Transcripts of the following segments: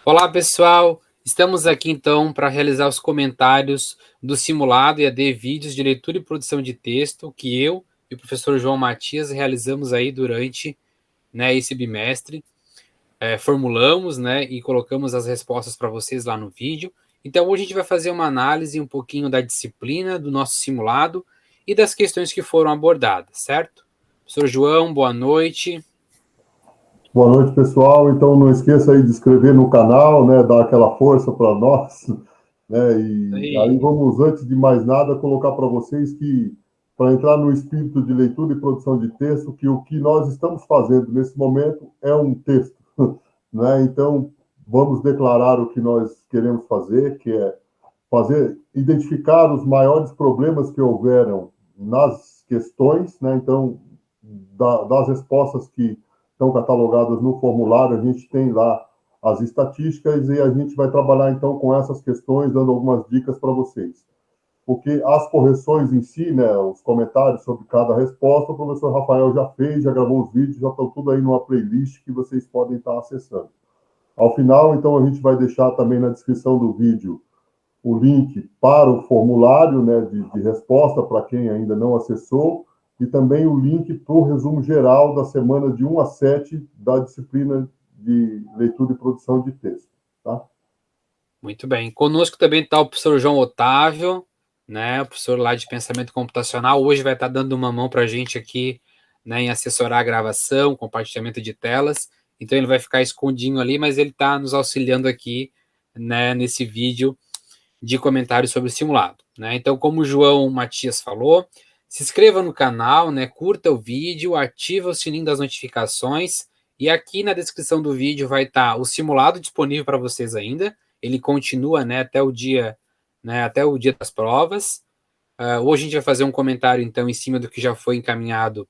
Olá, pessoal! Estamos aqui então para realizar os comentários do simulado EAD Vídeos de Leitura e Produção de Texto que eu e o professor João Matias realizamos aí durante, esse bimestre. Formulamos, e colocamos as respostas para vocês lá no vídeo. Então, hoje a gente vai fazer uma análise um pouquinho da disciplina, do nosso simulado e das questões que foram abordadas, certo? Professor João, boa noite. Boa noite, pessoal. Então, não esqueça aí de inscrever no canal, né? Dar aquela força para nós, né? E aí Aí. vamos, antes de mais nada, colocar para vocês que, para entrar no espírito de leitura e produção de texto, que o que nós estamos fazendo nesse momento é um texto, né? Então, vamos declarar o que nós queremos fazer, que é identificar os maiores problemas que houveram nas questões, né? Então, das respostas que estão catalogadas no formulário, a gente tem lá as estatísticas e a gente vai trabalhar então com essas questões, dando algumas dicas para vocês. Porque as correções em si, né, os comentários sobre cada resposta, o professor Rafael já fez, já gravou os vídeos, já estão tudo aí numa playlist que vocês podem estar acessando. Ao final, então, a gente vai deixar também na descrição do vídeo o link para o formulário, né, de resposta para quem ainda não acessou, e também o link para o resumo geral da semana de 1 a 7 da disciplina de leitura e produção de texto. Tá? Muito bem. Conosco também está o professor João Otávio, o professor lá de pensamento computacional. Hoje vai estar dando uma mão para a gente aqui, em assessorar a gravação, compartilhamento de telas. Então ele vai ficar escondinho ali, mas ele está nos auxiliando aqui, nesse vídeo de comentários sobre o simulado. Então, como o João Matias falou, se inscreva no canal, curta o vídeo, ativa o sininho das notificações e aqui na descrição do vídeo vai estar o simulado disponível para vocês ainda. Ele continua, até o dia, até o dia das provas. Hoje a gente vai fazer um comentário então em cima do que já foi encaminhado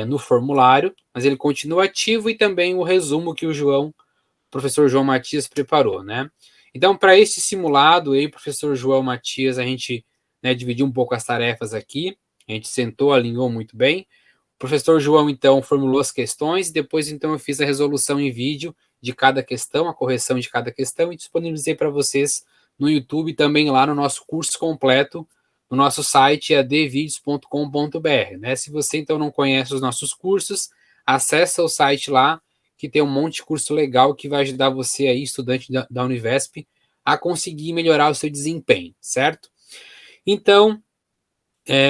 no formulário, mas ele continua ativo e também o resumo que o professor João Matias preparou, Então, para este simulado, eu e o professor João Matias, a gente dividiu um pouco as tarefas aqui, a gente sentou, alinhou muito bem. O professor João, então, formulou as questões, depois, então, eu fiz a resolução em vídeo de cada questão, a correção de cada questão, e disponibilizei para vocês no YouTube, também lá no nosso curso completo, no nosso site, advideos.com.br. Se você, então, não conhece os nossos cursos, acessa o site lá, que tem um monte de curso legal que vai ajudar você aí, estudante da Univesp, a conseguir melhorar o seu desempenho, certo? Então,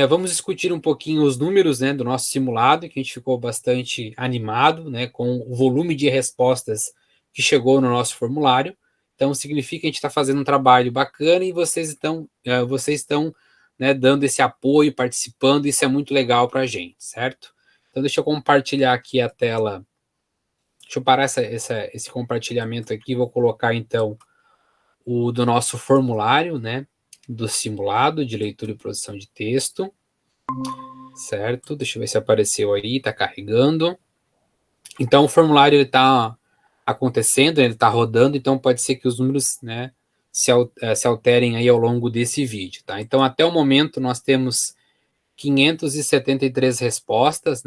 vamos discutir um pouquinho os números, do nosso simulado, que a gente ficou bastante animado, com o volume de respostas que chegou no nosso formulário. Então, significa que a gente está fazendo um trabalho bacana e vocês estão dando esse apoio, participando, isso é muito legal para a gente, certo? Então, deixa eu compartilhar aqui a tela. Deixa eu parar esse compartilhamento aqui, vou colocar então o do nosso formulário, do simulado de leitura e produção de texto, certo? Deixa eu ver se apareceu aí, está carregando. Então o formulário está acontecendo, ele está rodando, então pode ser que os números, se alterem aí ao longo desse vídeo, tá? Então até o momento nós temos 573 respostas,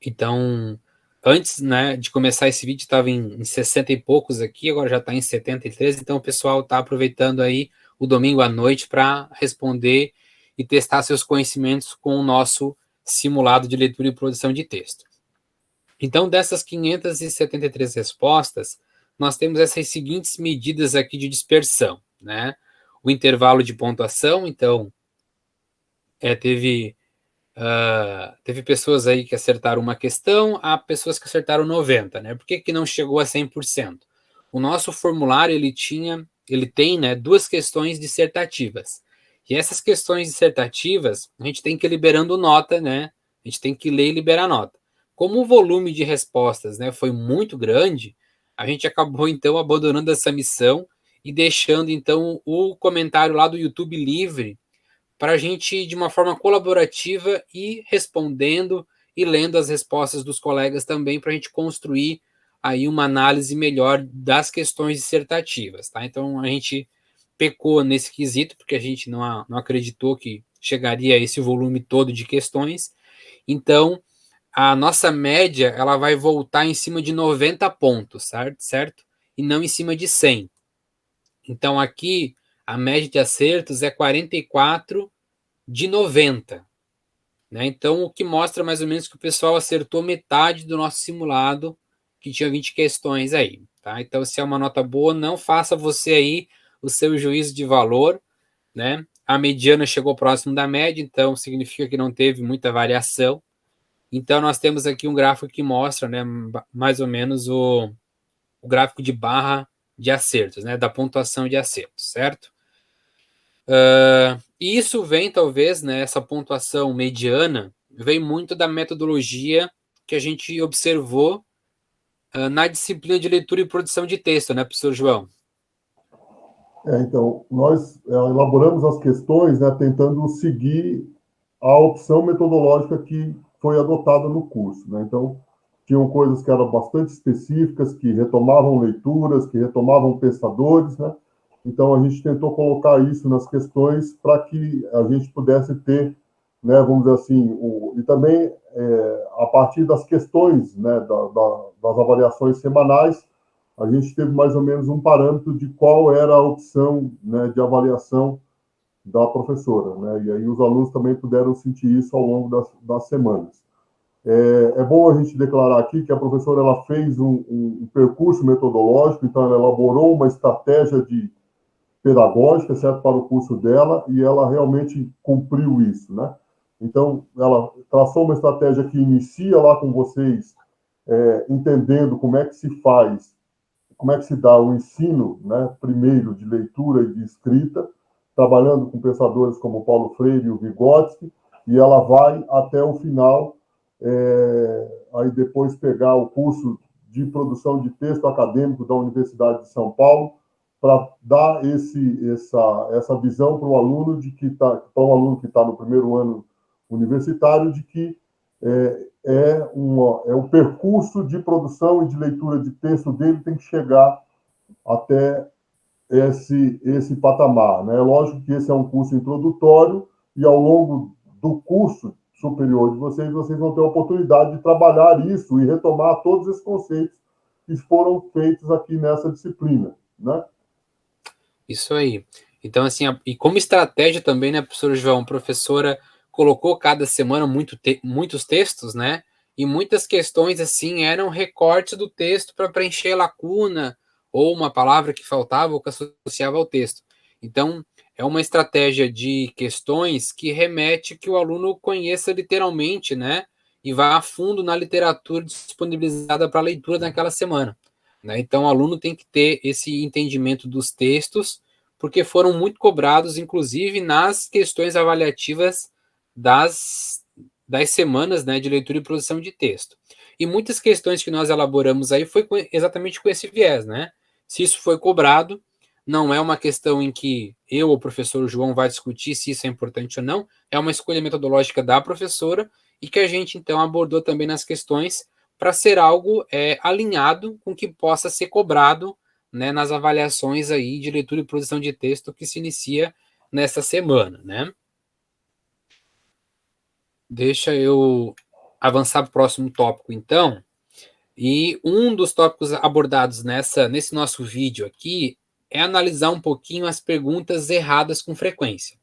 Então, antes, de começar esse vídeo, estava em 60 e poucos aqui, agora já está em 73, então o pessoal está aproveitando aí o domingo à noite para responder e testar seus conhecimentos com o nosso simulado de leitura e produção de texto. Então, dessas 573 respostas, nós temos essas seguintes medidas aqui de dispersão, O intervalo de pontuação, então, teve pessoas aí que acertaram uma questão, há pessoas que acertaram 90, Por que não chegou a 100%? O nosso formulário, ele tem, duas questões dissertativas. E essas questões dissertativas, a gente tem que ir liberando nota, A gente tem que ler e liberar nota. Como o volume de respostas, foi muito grande, a gente acabou, então, abandonando essa missão e deixando, então, o comentário lá do YouTube livre para a gente, de uma forma colaborativa, ir respondendo e lendo as respostas dos colegas também, para a gente construir aí uma análise melhor das questões dissertativas, tá? Então, a gente pecou nesse quesito, porque a gente não acreditou que chegaria a esse volume todo de questões. Então, a nossa média, ela vai voltar em cima de 90 pontos, certo? e não em cima de 100. Então, aqui, a média de acertos é 44 de 90. Né? Então, o que mostra mais ou menos que o pessoal acertou metade do nosso simulado, que tinha 20 questões aí. Tá? Então, se é uma nota boa, não faça você aí o seu juízo de valor. Né? A mediana chegou próximo da média, então significa que não teve muita variação. Então, nós temos aqui um gráfico que mostra, né, mais ou menos o gráfico de barra de acertos, né, da pontuação de acertos, certo? E isso vem, talvez, né, essa pontuação mediana, vem muito da metodologia que a gente observou na disciplina de leitura e produção de texto, né, professor João? Então, nós elaboramos as questões, né, tentando seguir a opção metodológica que foi adotada no curso, né? Então, tinham coisas que eram bastante específicas, que retomavam leituras, que retomavam pensadores, né? Então, a gente tentou colocar isso nas questões para que a gente pudesse ter, né, vamos dizer assim, e também a partir das questões, né, das avaliações semanais, a gente teve mais ou menos um parâmetro de qual era a opção, né, de avaliação da professora, né? E aí os alunos também puderam sentir isso ao longo das semanas. É bom a gente declarar aqui que a professora ela fez um percurso metodológico, então ela elaborou uma estratégia de pedagógica, certo, para o curso dela, e ela realmente cumpriu isso, né? Então, ela traçou uma estratégia que inicia lá com vocês, entendendo como é que se faz, como é que se dá o ensino, né, primeiro de leitura e de escrita, trabalhando com pensadores como Paulo Freire e o Vygotsky, e ela vai até o final, aí depois pegar o curso de produção de texto acadêmico da Universidade de São Paulo, para dar essa visão para o aluno para um aluno que está no primeiro ano universitário, de que o percurso de produção e de leitura de texto dele tem que chegar até esse patamar, né? É lógico que esse é um curso introdutório e ao longo do curso superior de vocês vão ter a oportunidade de trabalhar isso e retomar todos esses conceitos que foram feitos aqui nessa disciplina, né? Isso aí. Então, assim, e como estratégia também, né, professor João, a professora colocou cada semana muitos textos, né? E muitas questões, assim, eram recortes do texto para preencher lacuna ou uma palavra que faltava ou que associava ao texto. Então, é uma estratégia de questões que remete que o aluno conheça literalmente, né? E vá a fundo na literatura disponibilizada para leitura naquela semana. Né? Então, o aluno tem que ter esse entendimento dos textos, porque foram muito cobrados, inclusive nas questões avaliativas das semanas, né, de leitura e produção de texto. E muitas questões que nós elaboramos aí foi exatamente com esse viés, né? Se isso foi cobrado, não é uma questão em que eu ou o professor João vai discutir se isso é importante ou não, é uma escolha metodológica da professora e que a gente, então, abordou também nas questões para ser algo alinhado com o que possa ser cobrado, né, nas avaliações aí de leitura e produção de texto que se inicia nessa semana, né? Deixa eu avançar para o próximo tópico, então. E um dos tópicos abordados nesse nosso vídeo aqui é analisar um pouquinho as perguntas erradas com frequência,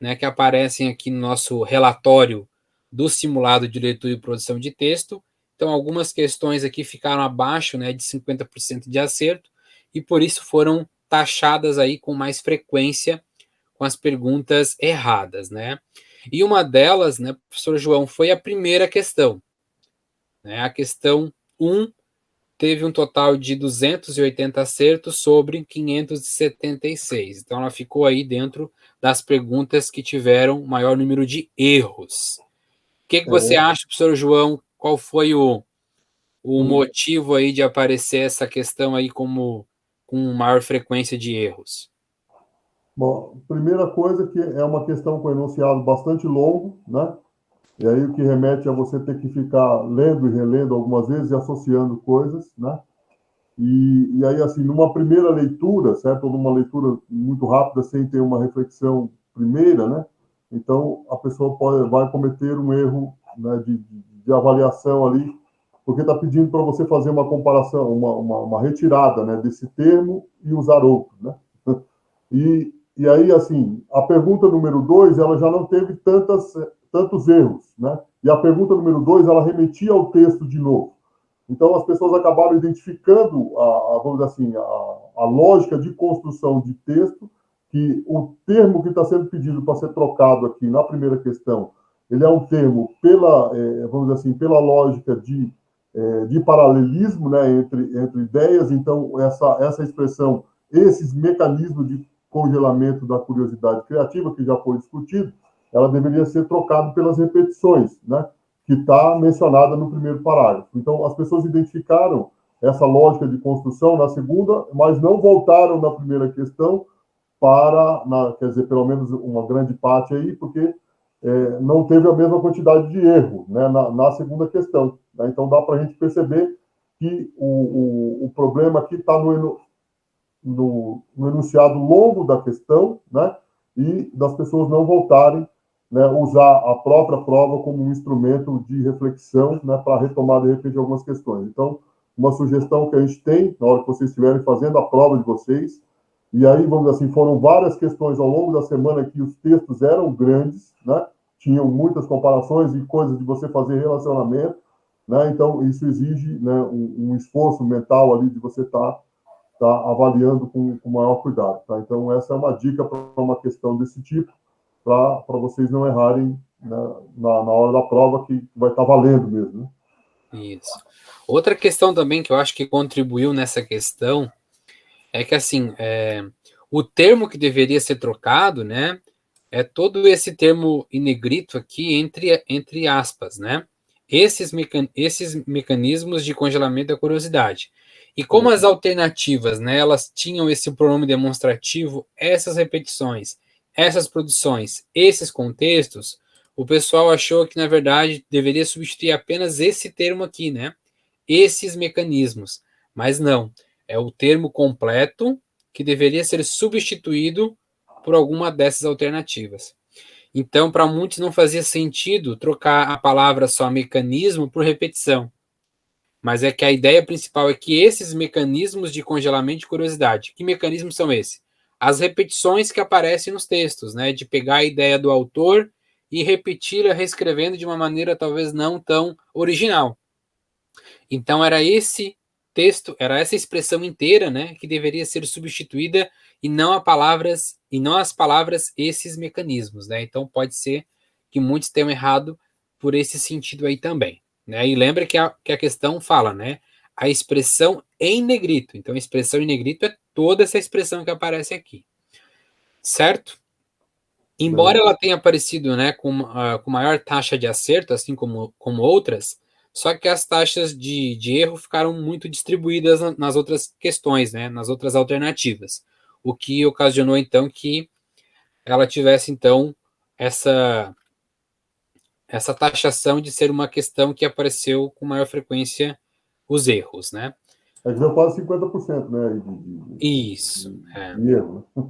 né, que aparecem aqui no nosso relatório do simulado de leitura e produção de texto. Então, algumas questões aqui ficaram abaixo, né, de 50% de acerto, e por isso foram taxadas aí com mais frequência com as perguntas erradas, né? E uma delas, né, professor João, foi a primeira questão, né? A questão 1 teve um total de 280 acertos sobre 576. Então, ela ficou aí dentro das perguntas que tiveram maior número de erros. O que você acha, professor João? Qual foi o motivo aí de aparecer essa questão aí como com maior frequência de erros? Bom, primeira coisa que é uma questão com enunciado bastante longo, né? E aí o que remete a você ter que ficar lendo e relendo algumas vezes e associando coisas, né? E aí, assim, numa primeira leitura, certo? Ou numa leitura muito rápida, sem ter uma reflexão primeira, né? Então, a pessoa vai cometer um erro, né, de avaliação ali, porque está pedindo para você fazer uma comparação, uma retirada, né, desse termo e usar outro, né? E aí, assim, a pergunta número 2, ela já não teve tantos erros, né? E a pergunta número 2, ela remetia ao texto de novo. Então, as pessoas acabaram identificando, vamos dizer assim, a lógica de construção de texto, que o termo que está sendo pedido para ser trocado aqui na primeira questão, ele é um termo vamos dizer assim, pela lógica de paralelismo, né, entre ideias. Então, essa expressão, esses mecanismos de congelamento da curiosidade criativa, que já foi discutido, ela deveria ser trocada pelas repetições, né, que está mencionada no primeiro parágrafo. Então, as pessoas identificaram essa lógica de construção na segunda, mas não voltaram na primeira questão quer dizer, pelo menos uma grande parte aí, porque não teve a mesma quantidade de erro, né, na segunda questão, né? Então, dá para a gente perceber que o problema aqui está no enunciado longo da questão, né, e das pessoas não voltarem, né, usar a própria prova como um instrumento de reflexão, né, para retomar, de repente, algumas questões. Então, uma sugestão que a gente tem, na hora que vocês estiverem fazendo a prova de vocês, e aí, vamos dizer assim, foram várias questões ao longo da semana que os textos eram grandes, né, tinham muitas comparações e coisas de você fazer relacionamento, né, então isso exige, né, um esforço mental ali de você estar avaliando com maior cuidado. Tá? Então, essa é uma dica para uma questão desse tipo, para vocês não errarem, né, na hora da prova, que vai estar valendo mesmo. Né? Isso. Outra questão também que eu acho que contribuiu nessa questão é que, assim, o termo que deveria ser trocado, né, é todo esse termo em negrito aqui, entre aspas, né? Esses mecanismos de congelamento da curiosidade. E como as alternativas, né, elas tinham esse pronome demonstrativo, essas repetições, essas produções, esses contextos, o pessoal achou que, na verdade, deveria substituir apenas esse termo aqui, né? Esses mecanismos. Mas não, é o termo completo que deveria ser substituído por alguma dessas alternativas. Então, para muitos não fazia sentido trocar a palavra só mecanismo por repetição. Mas é que a ideia principal é que esses mecanismos de congelamento de curiosidade, que mecanismos são esses? As repetições que aparecem nos textos, né? De pegar a ideia do autor e repeti-la reescrevendo de uma maneira talvez não tão original. Então era esse texto, era essa expressão inteira, né, que deveria ser substituída e não as palavras esses mecanismos, né? Então pode ser que muitos tenham errado por esse sentido aí também, né? E lembra que a questão fala, né, a expressão em negrito. Então a expressão em negrito é toda essa expressão que aparece aqui, certo? Embora ela tenha aparecido, né, com maior taxa de acerto, assim como outras, só que as taxas de erro ficaram muito distribuídas nas outras questões, né, nas outras alternativas, o que ocasionou, então, que ela tivesse, então, essa taxação de ser uma questão que apareceu com maior frequência os erros, né? É que deu quase 50%, né, Isso. de erro. Né?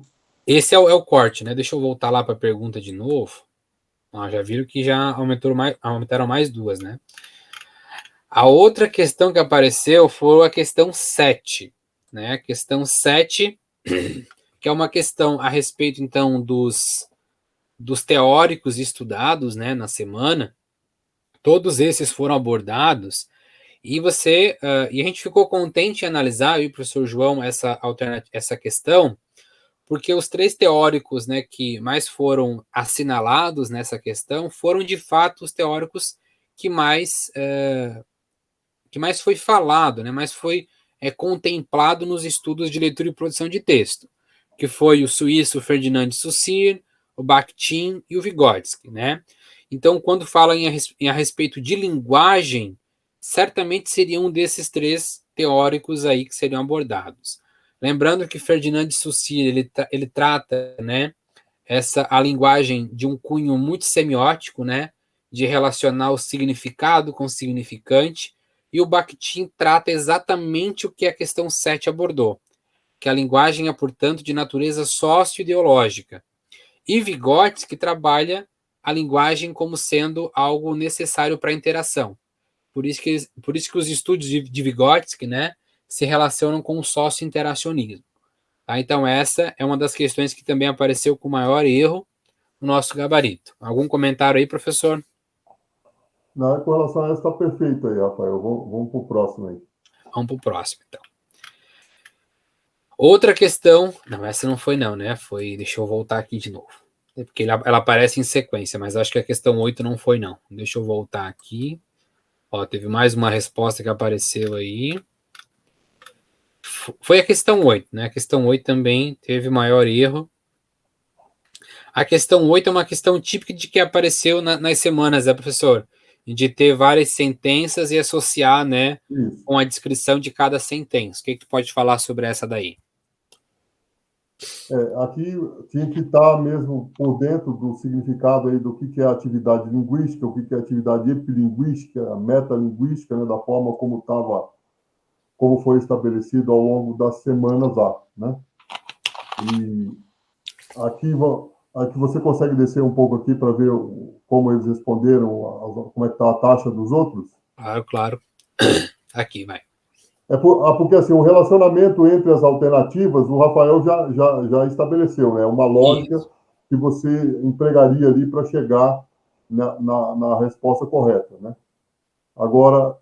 Esse é o corte, né? Deixa eu voltar lá para a pergunta de novo. Já viram que já aumentaram mais duas, né? A outra questão que apareceu foi a questão 7, né? A questão 7, que é uma questão a respeito, então, dos teóricos estudados, né, na semana. Todos esses foram abordados e e a gente ficou contente em analisar, e o professor João, essa questão, porque os três teóricos, né, que mais foram assinalados nessa questão foram, de fato, os teóricos que mais foi falado, né, mais foi contemplado nos estudos de leitura e produção de texto, que foi o suíço Ferdinand de Saussure, o Bakhtin e o Vygotsky, né? Então, quando fala a respeito de linguagem, certamente seria um desses três teóricos aí que seriam abordados. Lembrando que Ferdinand de Saussure ele trata, né, a linguagem de um cunho muito semiótico, né, de relacionar o significado com o significante, e o Bakhtin trata exatamente o que a questão 7 abordou, que a linguagem é, portanto, de natureza sócio-ideológica. E Vygotsky trabalha a linguagem como sendo algo necessário para a interação. Por isso que os estudos de Vygotsky, né, se relacionam com o sócio-interacionismo. Tá? Então, essa é uma das questões que também apareceu com maior erro no nosso gabarito. Algum comentário aí, professor? Na, com relação a essa, está perfeito aí, Rafael. Vamos para o próximo aí. Vamos para o próximo, então. Outra questão... Não, essa não foi não, né? Foi... Deixa eu voltar aqui de novo. É porque ela aparece em sequência, mas acho que a questão 8 não foi não. Deixa eu voltar aqui. Ó, teve mais uma resposta que apareceu aí. Foi a questão 8, né? A questão 8 também teve maior erro. A questão 8 é uma questão típica de que apareceu nas semanas, né, professor? De ter várias sentenças e associar, né, Isso. com a descrição de cada sentença. O que tu pode falar sobre essa daí? Aqui tinha que estar mesmo por dentro do significado aí do que é atividade linguística, o que é atividade epilinguística, metalinguística, né, da forma como foi estabelecido ao longo das semanas lá, né? E aqui, aqui você consegue descer um pouco aqui para ver como eles responderam, como é que está a taxa dos outros? Claro, claro. Aqui, vai. Porque assim, o relacionamento entre as alternativas, o Rafael já estabeleceu, né? Uma lógica Isso. que você empregaria ali para chegar na resposta correta, né? Agora,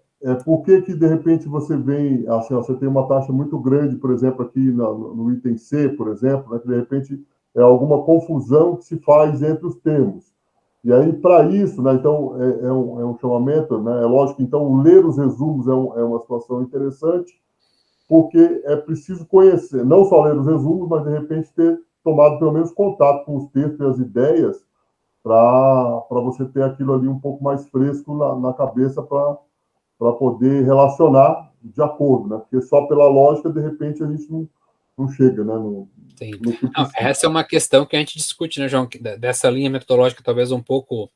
por que de repente você vem, assim, ó, você tem uma taxa muito grande, por exemplo, aqui no item C, por exemplo, né, que de repente é alguma confusão que se faz entre os termos. E aí, para isso, né, então, é um chamamento, né, é lógico, então, ler os resumos é uma situação interessante, porque é preciso conhecer, não só ler os resumos, mas, de repente, ter tomado, pelo menos, contato com os textos e as ideias para você ter aquilo ali um pouco mais fresco na cabeça para poder relacionar de acordo, né? Porque só pela lógica, de repente, a gente não chega, né? Sim. No que Não, precisa. essa é uma questão que a gente discute, né, João? Dessa linha metodológica talvez um pouco,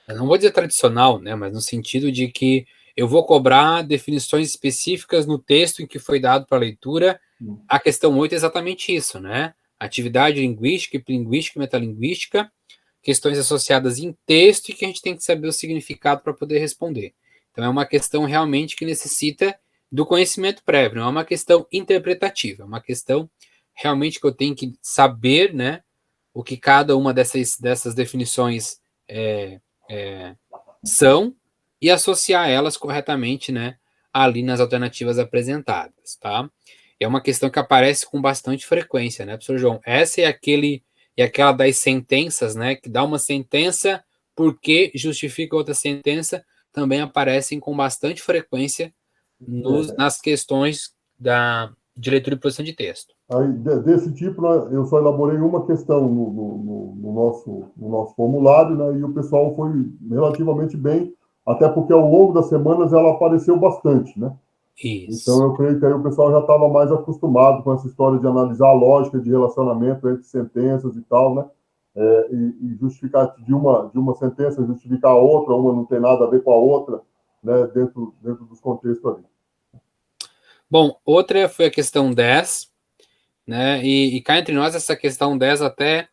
eu não vou dizer tradicional, né, mas no sentido de que eu vou cobrar definições específicas no texto em que foi dado para a leitura. A questão 8 é exatamente isso, né? Atividade linguística, epilinguística, metalinguística, questões associadas em texto e que a gente tem que saber o significado para poder responder. Então é uma questão realmente que necessita do conhecimento prévio, não é uma questão interpretativa, é uma questão realmente que eu tenho que saber, né, o que cada uma dessas definições são e associar elas corretamente, né, ali nas alternativas apresentadas, tá? É uma questão que aparece com bastante frequência, né, professor João? Essa é aquela das sentenças, né, que dá uma sentença porque justifica outra sentença, também aparecem com bastante frequência nas questões de leitura e produção de texto. Aí, desse tipo, né, eu só elaborei uma questão no nosso formulário, né, e o pessoal foi relativamente bem, até porque ao longo das semanas ela apareceu bastante, né? Então, Isso. eu creio que aí o pessoal já estava mais acostumado com essa história de analisar a lógica de relacionamento entre sentenças e tal, né? E justificar de uma sentença, justificar a outra, uma não tem nada a ver com a outra, né? Dentro dos contextos ali. Bom, outra foi a questão 10, né? E cá entre nós, essa questão 10 até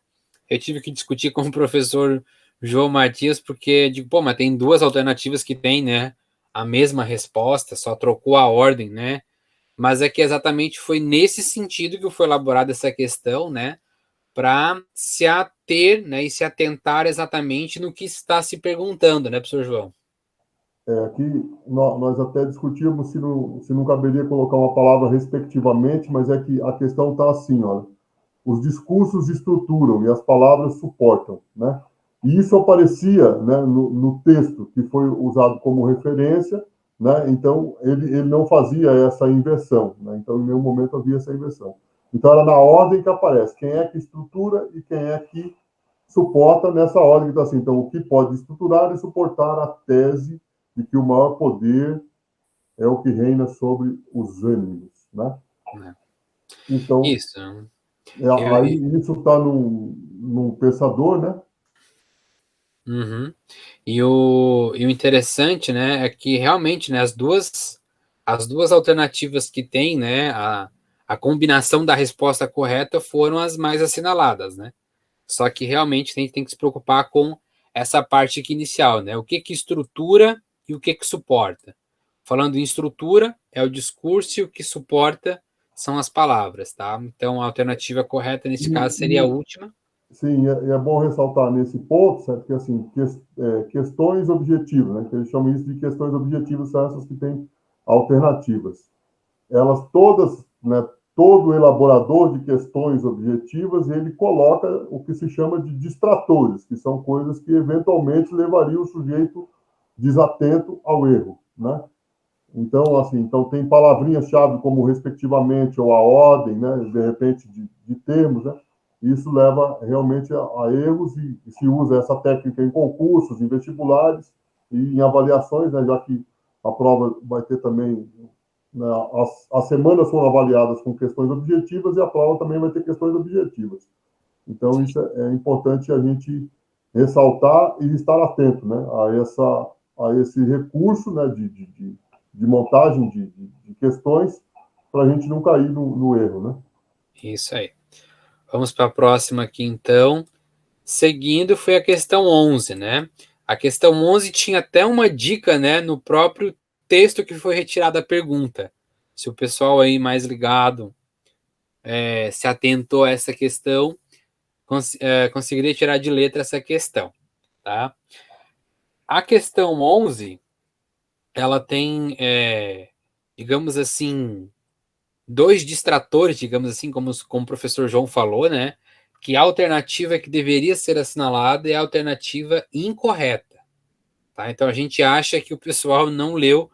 eu tive que discutir com o professor João Matias, porque digo, pô, mas tem duas alternativas que tem, né? A mesma resposta, só trocou a ordem, né? Mas é que exatamente foi nesse sentido que foi elaborada essa questão, né? Para se ater, né? E se atentar exatamente no que está se perguntando, né, professor João? Aqui nós até discutimos se não caberia colocar uma palavra respectivamente, mas é que a questão está assim, olha, os discursos estruturam e as palavras suportam, né? E isso aparecia, né, no texto que foi usado como referência, né? Então ele não fazia essa inversão, né? Então em nenhum momento havia essa inversão. Então era na ordem que aparece quem é que estrutura e quem é que suporta nessa ordem que está assim. Então o que pode estruturar e suportar a tese de que o maior poder é o que reina sobre os ânimos, né? É. Então Isso. aí isso está num pensador, né? Uhum. E o interessante, né, é que realmente, né, as duas alternativas que tem, né, a combinação da resposta correta foram as mais assinaladas, né? Só que realmente a gente tem que se preocupar com essa parte aqui inicial, né? O que estrutura e o que suporta. Falando em estrutura, é o discurso, e o que suporta são as palavras, tá? Então, a alternativa correta nesse caso seria a última. Sim, é bom ressaltar nesse ponto, certo? Que assim, questões objetivas, né? Que eles chamam isso de questões objetivas, são essas que têm alternativas. Elas todas, né? Todo elaborador de questões objetivas, ele coloca o que se chama de distratores, que são coisas que eventualmente levariam o sujeito desatento ao erro, né? Então, assim, então tem palavrinhas-chave como respectivamente ou a ordem, né, de repente, de termos, né? Isso leva realmente a erros e se usa essa técnica em concursos, em vestibulares e em avaliações, né, já que a prova vai ter também, né, as semanas são avaliadas com questões objetivas e a prova também vai ter questões objetivas. Então, isso é importante a gente ressaltar e estar atento, né, a esse recurso, né, de montagem de questões para a gente não cair no erro, né? Isso aí. Vamos para a próxima aqui, então. Seguindo, foi a questão 11, né? A questão 11 tinha até uma dica, né, no próprio texto que foi retirada a pergunta. Se o pessoal aí mais ligado se atentou a essa questão, conseguiria tirar de letra essa questão, tá? A questão 11, ela tem, digamos assim, dois distratores, digamos assim, como o professor João falou, né? Que a alternativa que deveria ser assinalada é a alternativa incorreta. Tá? Então a gente acha que o pessoal não leu,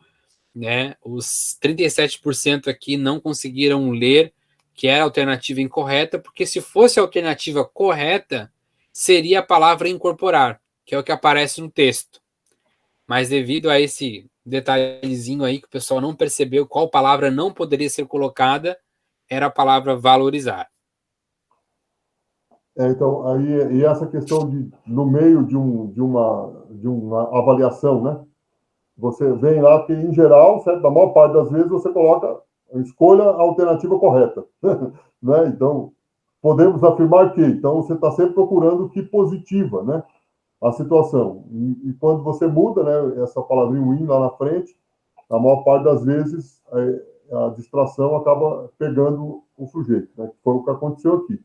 né? Os 37% aqui não conseguiram ler que era a alternativa incorreta, porque se fosse a alternativa correta, seria a palavra incorporar, que é o que aparece no texto. Mas devido a esse detalhezinho aí que o pessoal não percebeu qual palavra não poderia ser colocada, era a palavra valorizar. Então, aí, e essa questão no meio de uma avaliação, né? Você vem lá que, em geral, certo? Na maior parte das vezes, você coloca, escolha a alternativa correta, né? Então, podemos afirmar que, então, você está sempre procurando o que positiva, né? A situação. E quando você muda, né, essa palavrinha win lá na frente, a maior parte das vezes a distração acaba pegando o sujeito, né? Que foi o que aconteceu aqui.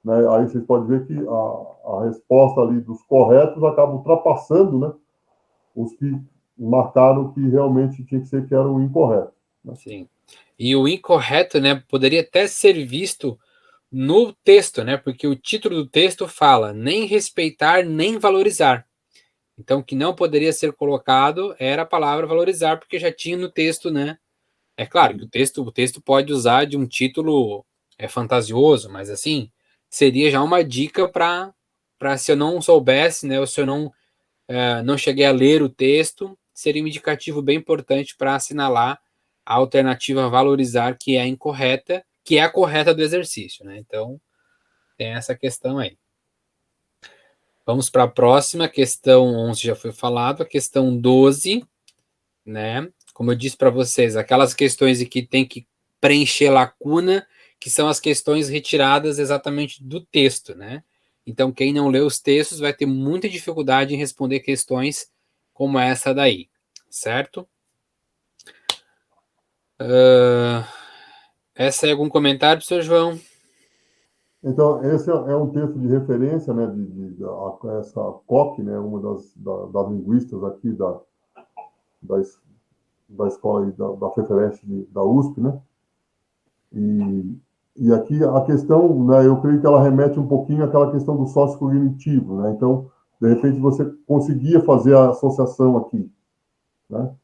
Né? Aí vocês podem ver que a resposta ali dos corretos acaba ultrapassando, né, os que marcaram que realmente tinha que ser que era o incorreto. Né? Sim. E o incorreto, né, poderia até ser visto no texto, né? Porque o título do texto fala nem respeitar nem valorizar. Então, o que não poderia ser colocado era a palavra valorizar, porque já tinha no texto, né? É claro que o texto pode usar de um título fantasioso, mas assim, seria já uma dica para se eu não soubesse, né? Ou se eu não cheguei a ler o texto, seria um indicativo bem importante para assinalar a alternativa valorizar, que é a incorreta, que é a correta do exercício, né? Então, tem essa questão aí. Vamos para a próxima, questão 11 já foi falado, a questão 12, né? Como eu disse para vocês, aquelas questões em que tem que preencher lacuna, que são as questões retiradas exatamente do texto, né? Então, quem não lê os textos vai ter muita dificuldade em responder questões como essa daí, certo? Essa é algum comentário, professor João? Então, esse é um texto de referência, né, essa Koch, né, uma das linguistas aqui da, da escola e da FEFEREST da USP, né, e, e aqui a questão, né, eu creio que ela remete um pouquinho àquela questão do sociocognitivo, né, então, de repente você conseguia fazer a associação aqui, né,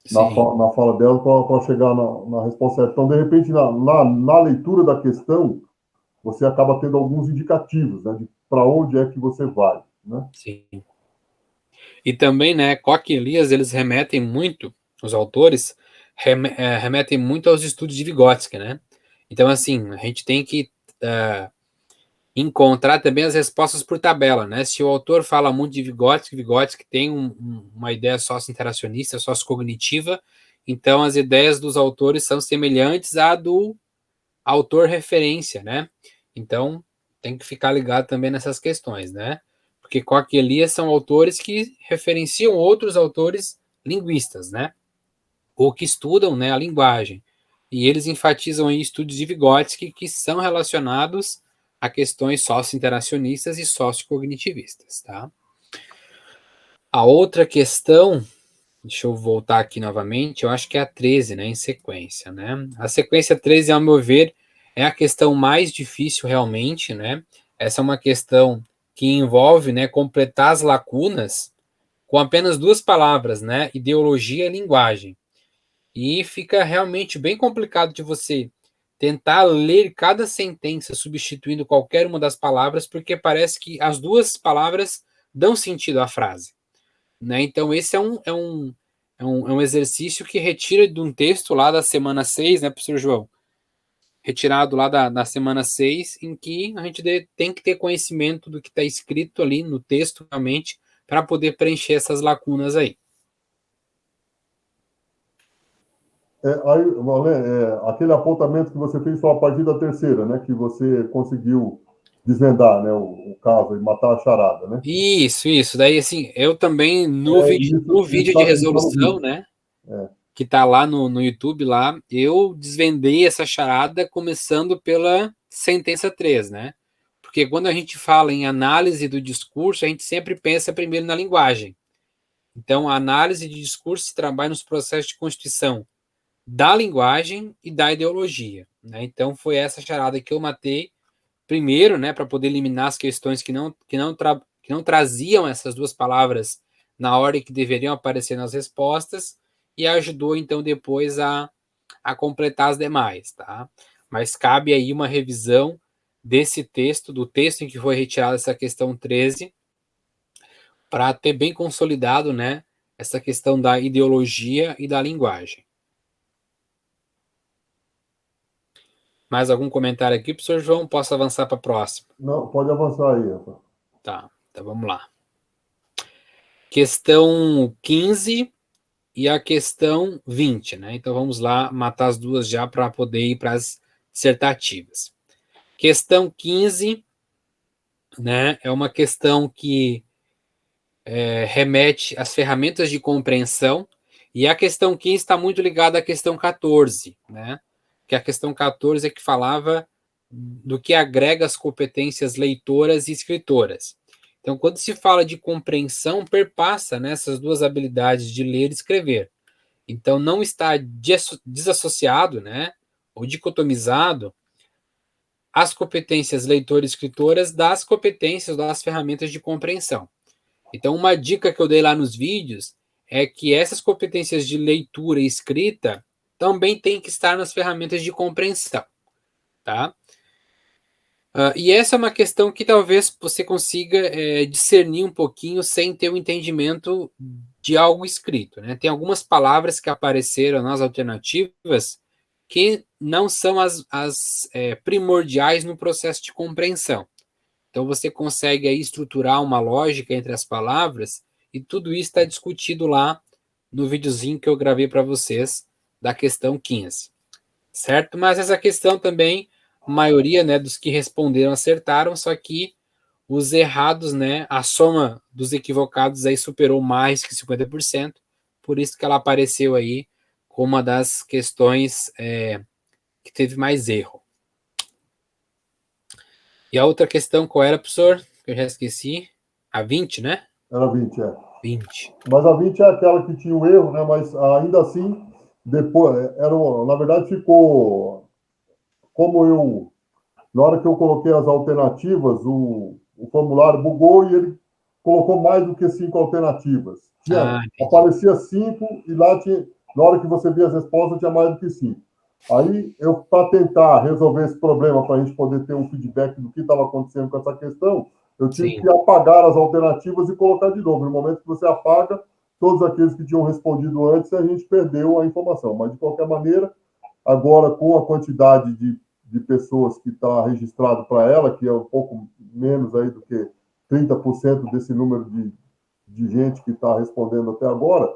Sim, na fala dela para chegar na resposta certa. Então, de repente, na leitura da questão, você acaba tendo alguns indicativos, né, de para onde é que você vai, né? sim. E também, né, Koch e Elias, eles remetem muito, os autores, remetem muito aos estudos de Vygotsky, né? Então, assim, a gente tem que encontrar também as respostas por tabela, né? Se o autor fala muito de Vygotsky tem uma ideia socio-interacionista, socio-cognitiva, então as ideias dos autores são semelhantes à do autor referência, né? Então, tem que ficar ligado também nessas questões, né? Porque Koch e Elias são autores que referenciam outros autores linguistas, né? Ou que estudam, né, a linguagem. E eles enfatizam aí estudos de Vygotsky que são relacionados a questões socio-interacionistas e sociocognitivistas, tá? A outra questão, deixa eu voltar aqui novamente, eu acho que é a 13, né, em sequência, né? A sequência 13, ao meu ver, é a questão mais difícil realmente, né? Essa é uma questão que envolve, né, completar as lacunas com apenas duas palavras, né? Ideologia e linguagem. E fica realmente bem complicado de você tentar ler cada sentença substituindo qualquer uma das palavras, porque parece que as duas palavras dão sentido à frase, né? Então, esse é um exercício que retira de um texto lá da semana 6, né, professor João? Retirado lá da semana 6, em que a gente tem que ter conhecimento do que está escrito ali no texto, realmente, para poder preencher essas lacunas aí. Aí, aquele apontamento que você fez só a partir da terceira, né? Que você conseguiu desvendar, né? O caso e matar a charada, né? Isso. Daí, assim, eu também, no vídeo, Isso no vídeo de está no resolução, vídeo. né, É. que tá lá no YouTube, lá, eu desvendei essa charada começando pela sentença 3, né? Porque quando a gente fala em análise do discurso, a gente sempre pensa primeiro na linguagem. Então, a análise de discurso se trabalha nos processos de constituição da linguagem e da ideologia, né? Então, foi essa charada que eu matei primeiro, né, para poder eliminar as questões que não traziam essas duas palavras na ordem que deveriam aparecer nas respostas, e ajudou, então, depois a completar as demais, tá? Mas cabe aí uma revisão desse texto, do texto em que foi retirada essa questão 13, para ter bem consolidado, né, essa questão da ideologia e da linguagem. Mais algum comentário aqui, professor João? Posso avançar para a próxima? Não, pode avançar aí, rapaz. Tá, então vamos lá. Questão 15 e a questão 20, né? Então vamos lá matar as duas já para poder ir para as dissertativas. Questão 15, né, é uma questão que remete às ferramentas de compreensão, e a questão 15 está muito ligada à questão 14, né? Que a questão 14 é que falava do que agrega as competências leitoras e escritoras. Então, quando se fala de compreensão, perpassa nessas duas habilidades de ler e escrever. Então, não está desassociado, né, ou dicotomizado as competências leitor e escritoras das competências das ferramentas de compreensão. Então, uma dica que eu dei lá nos vídeos é que essas competências de leitura e escrita também têm que estar nas ferramentas de compreensão, tá? E essa é uma questão que talvez você consiga discernir um pouquinho sem ter o entendimento de algo escrito, né? Tem algumas palavras que apareceram nas alternativas que não são as primordiais no processo de compreensão. Então você consegue aí estruturar uma lógica entre as palavras e tudo isso está discutido lá no videozinho que eu gravei para vocês da questão 15, certo? Mas essa questão também, a maioria, né, dos que responderam acertaram, só que os errados, né, a soma dos equivocados aí superou mais que 50%, por isso que ela apareceu aí como uma das questões que teve mais erro. E a outra questão, qual era, professor? Que eu já esqueci. A 20, né? Era 20, é. 20. Mas a 20 é aquela que tinha o erro, né? Mas ainda assim, depois, na verdade, ficou como eu. Na hora que eu coloquei as alternativas, o formulário bugou e ele colocou mais do que 5 alternativas. Entendi. Aparecia 5 e lá tinha, na hora que você via as respostas, tinha mais do que 5. Aí, para tentar resolver esse problema, para a gente poder ter um feedback do que estava acontecendo com essa questão, eu tive Sim. que apagar as alternativas e colocar de novo. No momento que você apaga, todos aqueles que tinham respondido antes, a gente perdeu a informação. Mas, de qualquer maneira, agora, com a quantidade de pessoas que está registrado para ela, que é um pouco menos aí do que 30% desse número de gente que está respondendo até agora,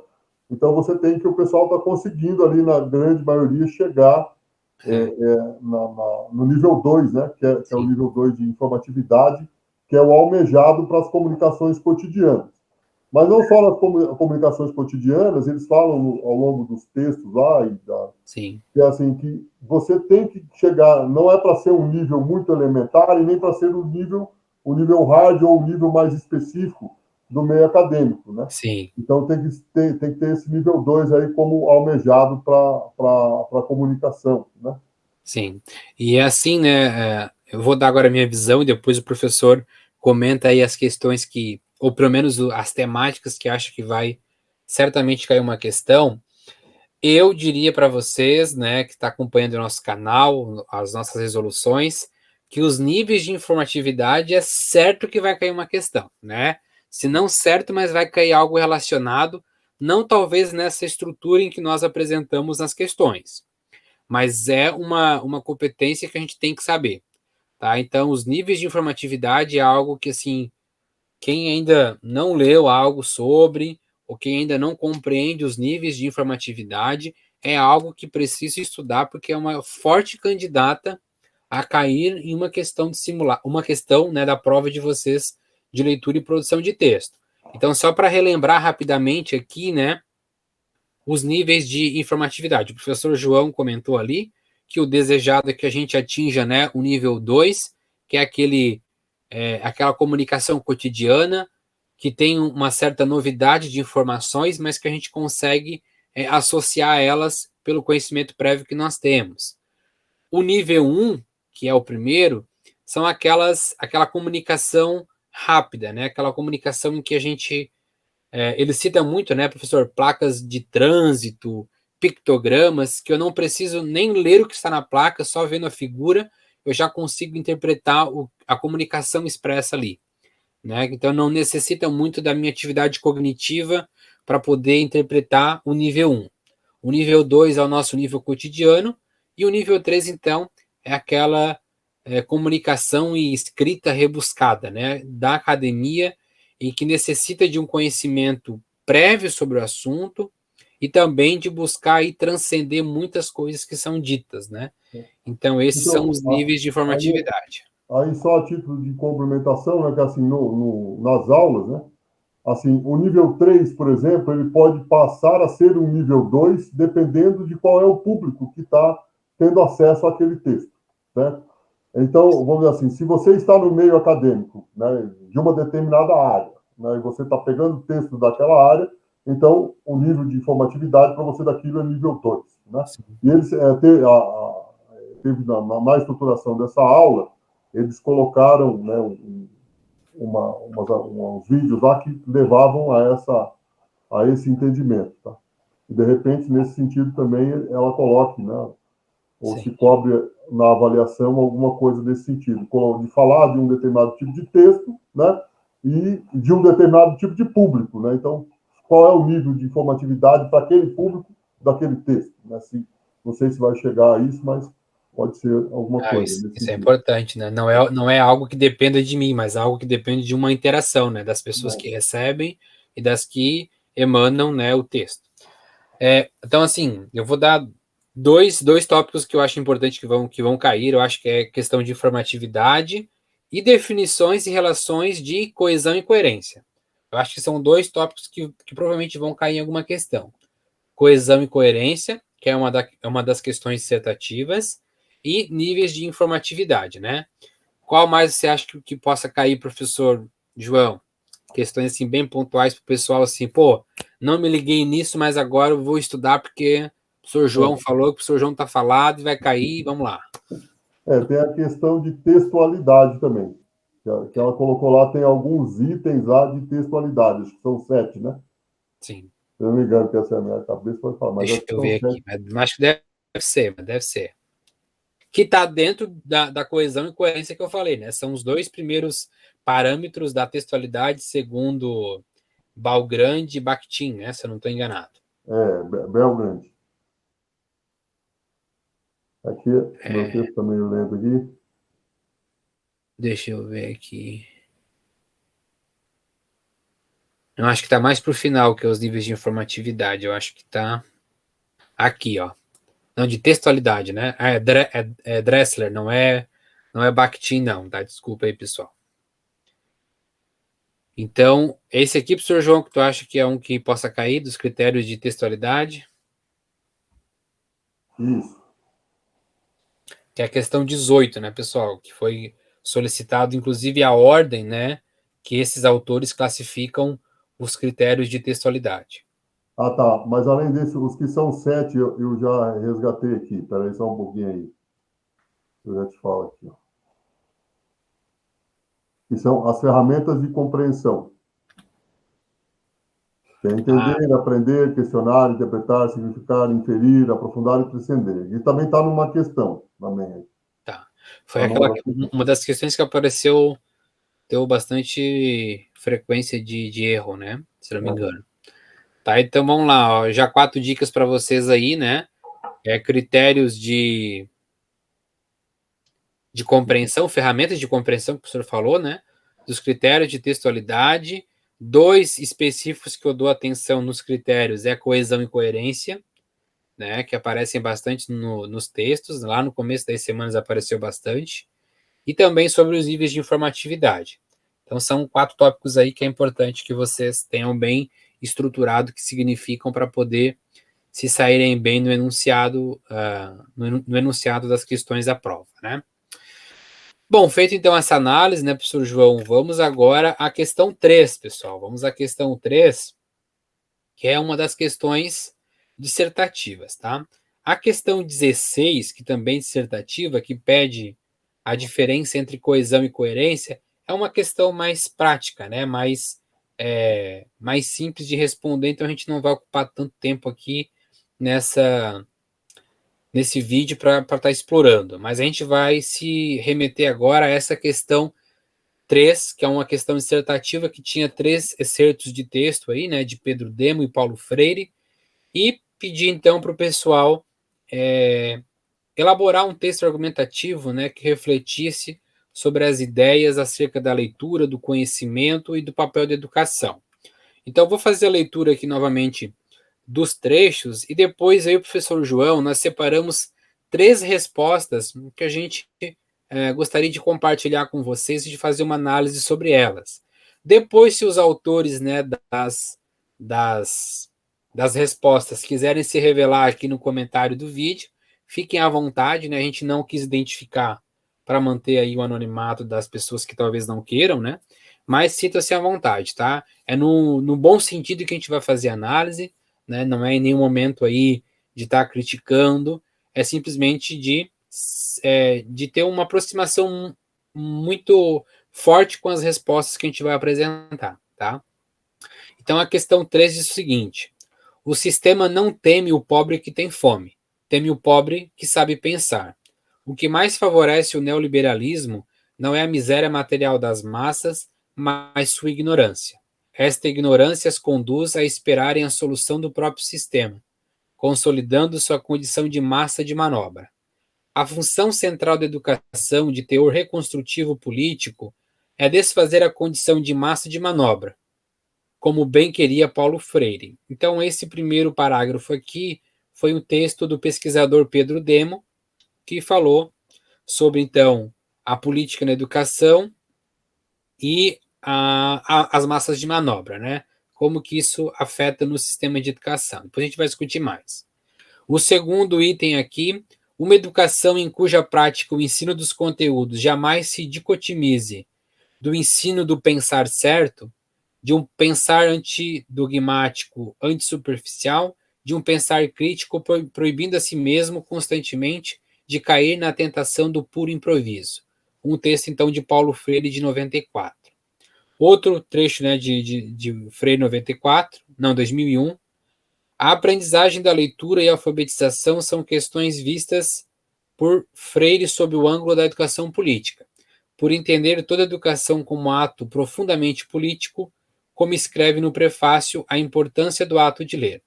então você tem que o pessoal está conseguindo ali, na grande maioria, chegar no nível 2, né? Que é o nível 2 de informatividade, que é o almejado para as comunicações cotidianas. Mas não só nas comunicações cotidianas, eles falam ao longo dos textos lá, Sim, que é assim, que você tem que chegar, não é para ser um nível muito elementar e nem para ser um nível hard ou um nível mais específico do meio acadêmico, né? sim, Então tem que ter esse nível 2 aí como almejado para a comunicação, né? sim. E é assim, né? Eu vou dar agora a minha visão e depois o professor comenta aí as questões que, ou pelo menos as temáticas que acha que vai certamente cair uma questão. Eu diria para vocês, né, que está acompanhando o nosso canal, as nossas resoluções, que os níveis de informatividade é certo que vai cair uma questão, né? Se não certo, mas vai cair algo relacionado, não talvez nessa estrutura em que nós apresentamos nas questões, mas é uma competência que a gente tem que saber, tá? Então, os níveis de informatividade é algo que, assim, quem ainda não leu algo sobre, ou quem ainda não compreende os níveis de informatividade, é algo que precisa estudar, porque é uma forte candidata a cair em uma questão de simular, uma questão, né, da prova de vocês de leitura e produção de texto. Então, só para relembrar rapidamente aqui, né, os níveis de informatividade. O professor João comentou ali que o desejado é que a gente atinja, né, o nível 2, que é aquela comunicação cotidiana, que tem uma certa novidade de informações, mas que a gente consegue associar elas pelo conhecimento prévio que nós temos. O nível um, que é o primeiro, são aquela comunicação rápida, né? Aquela comunicação em que a gente ele cita muito, né, professor, placas de trânsito, pictogramas, que eu não preciso nem ler o que está na placa, só vendo a figura, eu já consigo interpretar a comunicação expressa ali, né? Então não necessita muito da minha atividade cognitiva para poder interpretar o nível um. O nível 2 é o nosso nível cotidiano, e o nível 3 então, é aquela comunicação e escrita rebuscada, né, da academia, e que necessita de um conhecimento prévio sobre o assunto e também de buscar e transcender muitas coisas que são ditas, né? Então, esses são Então, os níveis de aí, informatividade. aí só a título de complementação, né, que assim, nas aulas, né, assim, o nível 3, por exemplo, ele pode passar a ser um nível 2, dependendo de qual é o público que está tendo acesso àquele texto, certo? Então, vamos dizer assim, se você está no meio acadêmico, né, de uma determinada área, né, e você está pegando texto daquela área, então o nível de informatividade para você daquilo é nível 2, né? Sim. E eles teve na estruturação dessa aula, eles colocaram, né, uns vídeos lá que levavam a esse entendimento, tá? E de repente, nesse sentido também, ela coloque, né, ou se Sim. cobre na avaliação alguma coisa desse sentido, de falar de um determinado tipo de texto, né, e de um determinado tipo de público, né? Então, qual é o nível de informatividade para aquele público daquele texto, né? Não sei se vai chegar a isso, mas pode ser alguma Ah, coisa isso, nesse isso é sentido. importante, né? Não é algo que dependa de mim, mas algo que depende de uma interação, né? Das pessoas que recebem e das que emanam, né, o texto. Então, assim, eu vou dar dois tópicos que eu acho importante que vão cair. Eu acho que é questão de informatividade e definições e relações de coesão e coerência. Eu acho que são dois tópicos que provavelmente vão cair em alguma questão. Coesão e coerência, que é uma das questões dissertativas, e níveis de informatividade, né? Qual mais você acha que possa cair, professor João? Questões assim bem pontuais para o pessoal assim, pô, não me liguei nisso, mas agora eu vou estudar porque o professor João É, falou, que o professor João está falado e vai cair, vamos lá. tem a questão de textualidade também, que ela colocou lá, tem alguns itens lá de textualidade, acho que são 7, né? Sim, Se eu não me engano, que essa é a minha cabeça, pode falar, mas deixa acho que eu são ver 7. aqui, mas acho que deve ser, mas deve ser. Que está dentro da coesão e coerência que eu falei, né? São os dois primeiros parâmetros da textualidade, segundo Balgrande e Bakhtin, né? Se eu não estou enganado. Belgrande. Aqui, meu É, texto está meio lento aqui. deixa eu ver aqui. Eu acho que está mais para o final que é os níveis de informatividade. Eu acho que está aqui, ó. Não, de textualidade, né? É Dressler, não é Bakhtin, não, tá? Desculpa aí, pessoal. Então, esse aqui, professor João, que tu acha que é um que possa cair dos critérios de textualidade? Isso. Que é a questão 18, né, pessoal? Que foi solicitado, inclusive, a ordem, né, que esses autores classificam os critérios de textualidade. Ah, tá. Mas além desse, os que são 7, eu já resgatei aqui. Espera aí só um pouquinho aí. Eu já te falo aqui. Ó. Que são as ferramentas de compreensão. Que é Ah, entender, aprender, questionar, interpretar, significar, inferir, aprofundar e transcender. E também está numa questão, também. tá. Foi Tá aquela, numa... uma das questões que apareceu, deu bastante frequência de erro, né? Se não me É. engano. Tá, então vamos lá, ó. Já 4 dicas para vocês aí, né? Critérios de compreensão, ferramentas de compreensão que o professor falou, né? Dos critérios de textualidade. 2 específicos que eu dou atenção nos critérios é coesão e coerência, né? Que aparecem bastante nos textos. Lá no começo das semanas apareceu bastante. E também sobre os níveis de informatividade. Então, são 4 tópicos aí que é importante que vocês tenham bem estruturado, que significam para poder se saírem bem no enunciado, no enunciado das questões da prova, né? Bom, feito então essa análise, né, professor João, vamos agora à questão 3, pessoal. Vamos à questão 3, que é uma das questões dissertativas, tá? A questão 16, que também é dissertativa, que pede a diferença entre coesão e coerência, é uma questão mais prática, né? Mais simples de responder, então a gente não vai ocupar tanto tempo aqui nesse vídeo para estar explorando. Mas a gente vai se remeter agora a essa questão 3, que é uma questão dissertativa que tinha 3 excertos de texto aí, né, de Pedro Demo e Paulo Freire, e pedir então para o pessoal elaborar um texto argumentativo, né, que refletisse sobre as ideias acerca da leitura, do conhecimento e do papel da educação. Então, vou fazer a leitura aqui novamente dos trechos e depois aí o professor João, nós separamos 3 respostas que a gente gostaria de compartilhar com vocês e de fazer uma análise sobre elas. Depois, se os autores, né, das, das respostas quiserem se revelar aqui no comentário do vídeo, fiquem à vontade, né? A gente não quis identificar para manter aí o anonimato das pessoas que talvez não queiram, né? Mas sinta-se à vontade, tá? É no bom sentido que a gente vai fazer análise, né? Não é em nenhum momento aí de estar criticando, é simplesmente de ter uma aproximação muito forte com as respostas que a gente vai apresentar, tá? Então a questão 3 diz o seguinte: o sistema não teme o pobre que tem fome, teme o pobre que sabe pensar. O que mais favorece o neoliberalismo não é a miséria material das massas, mas sua ignorância. Esta ignorância as conduz a esperarem a solução do próprio sistema, consolidando sua condição de massa de manobra. A função central da educação de teor reconstrutivo político é desfazer a condição de massa de manobra, como bem queria Paulo Freire. Então, esse primeiro parágrafo aqui foi um texto do pesquisador Pedro Demo, que falou sobre, então, a política na educação e as massas de manobra, né? Como que isso afeta no sistema de educação. Depois a gente vai discutir mais. O segundo item aqui, uma educação em cuja prática o ensino dos conteúdos jamais se dicotimize do ensino do pensar certo, de um pensar antidogmático, antisuperficial, de um pensar crítico, proibindo a si mesmo constantemente de cair na tentação do puro improviso. Um texto, então, de Paulo Freire, de 94. Outro trecho, né, de Freire 94, não, 2001. A aprendizagem da leitura e a alfabetização são questões vistas por Freire sob o ângulo da educação política, por entender toda a educação como ato profundamente político, como escreve no prefácio A Importância do Ato de Ler.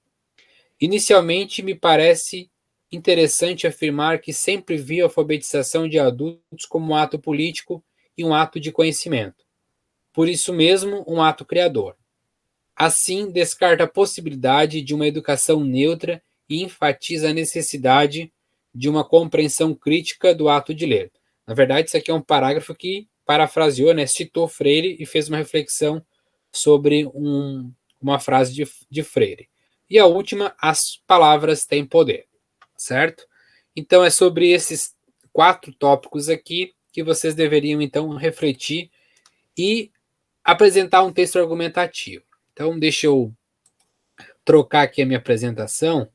Inicialmente, me parece interessante afirmar que sempre vi a alfabetização de adultos como um ato político e um ato de conhecimento. Por isso mesmo, um ato criador. Assim, descarta a possibilidade de uma educação neutra e enfatiza a necessidade de uma compreensão crítica do ato de ler. Na verdade, isso aqui é um parágrafo que parafraseou, né, citou Freire e fez uma reflexão sobre uma frase de Freire. E a última, as palavras têm poder, certo? Então, é sobre esses 4 tópicos aqui que vocês deveriam, então, refletir e apresentar um texto argumentativo. Então, deixa eu trocar aqui a minha apresentação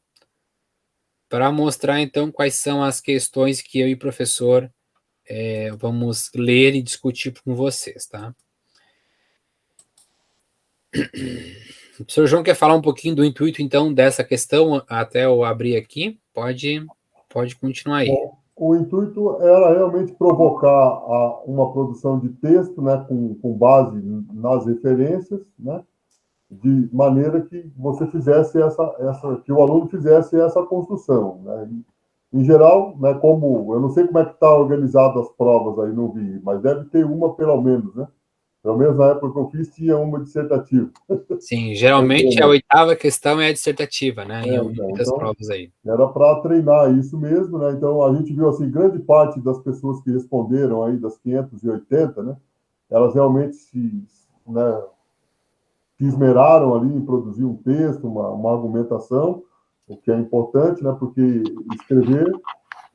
para mostrar, então, quais são as questões que eu e o professor vamos ler e discutir com vocês, tá? O professor João quer falar um pouquinho do intuito, então, dessa questão, até eu abrir aqui? Pode continuar aí. Bom, o intuito era realmente provocar uma produção de texto, né, com base nas referências, né, de maneira que você fizesse que o aluno fizesse essa construção, né? Em geral, né, como eu não sei como é que está organizado as provas aí no vi, mas deve ter uma pelo menos, né? Pelo menos na época que eu fiz tinha uma dissertativa. Sim, geralmente a 8ª questão é a dissertativa, né? Em muitas Então provas aí. era para treinar isso mesmo, né? Então a gente viu assim grande parte das pessoas que responderam aí das 580, né? Elas realmente né, se esmeraram ali em produzir um texto, uma argumentação, o que é importante, né? Porque escrever,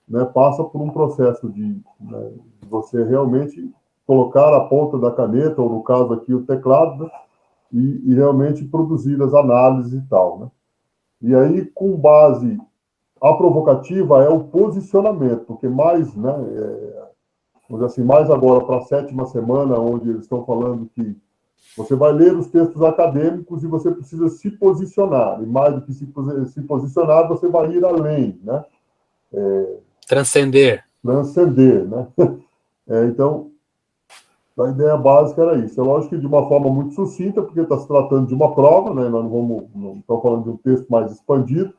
né, passa por um processo né, de você realmente colocar a ponta da caneta, ou no caso aqui o teclado, né, e realmente produzir as análises e tal, né? E aí, com base, a provocativa é o posicionamento, porque mais, né, vamos dizer assim, mais agora para a 7ª semana, onde eles estão falando que você vai ler os textos acadêmicos e você precisa se posicionar. E mais do que se posicionar, você vai ir além, né? Transcender. Transcender, né? Então, a ideia básica era isso. É lógico que de uma forma muito sucinta, porque está se tratando de uma prova, né? Nós não estamos falando de um texto mais expandido,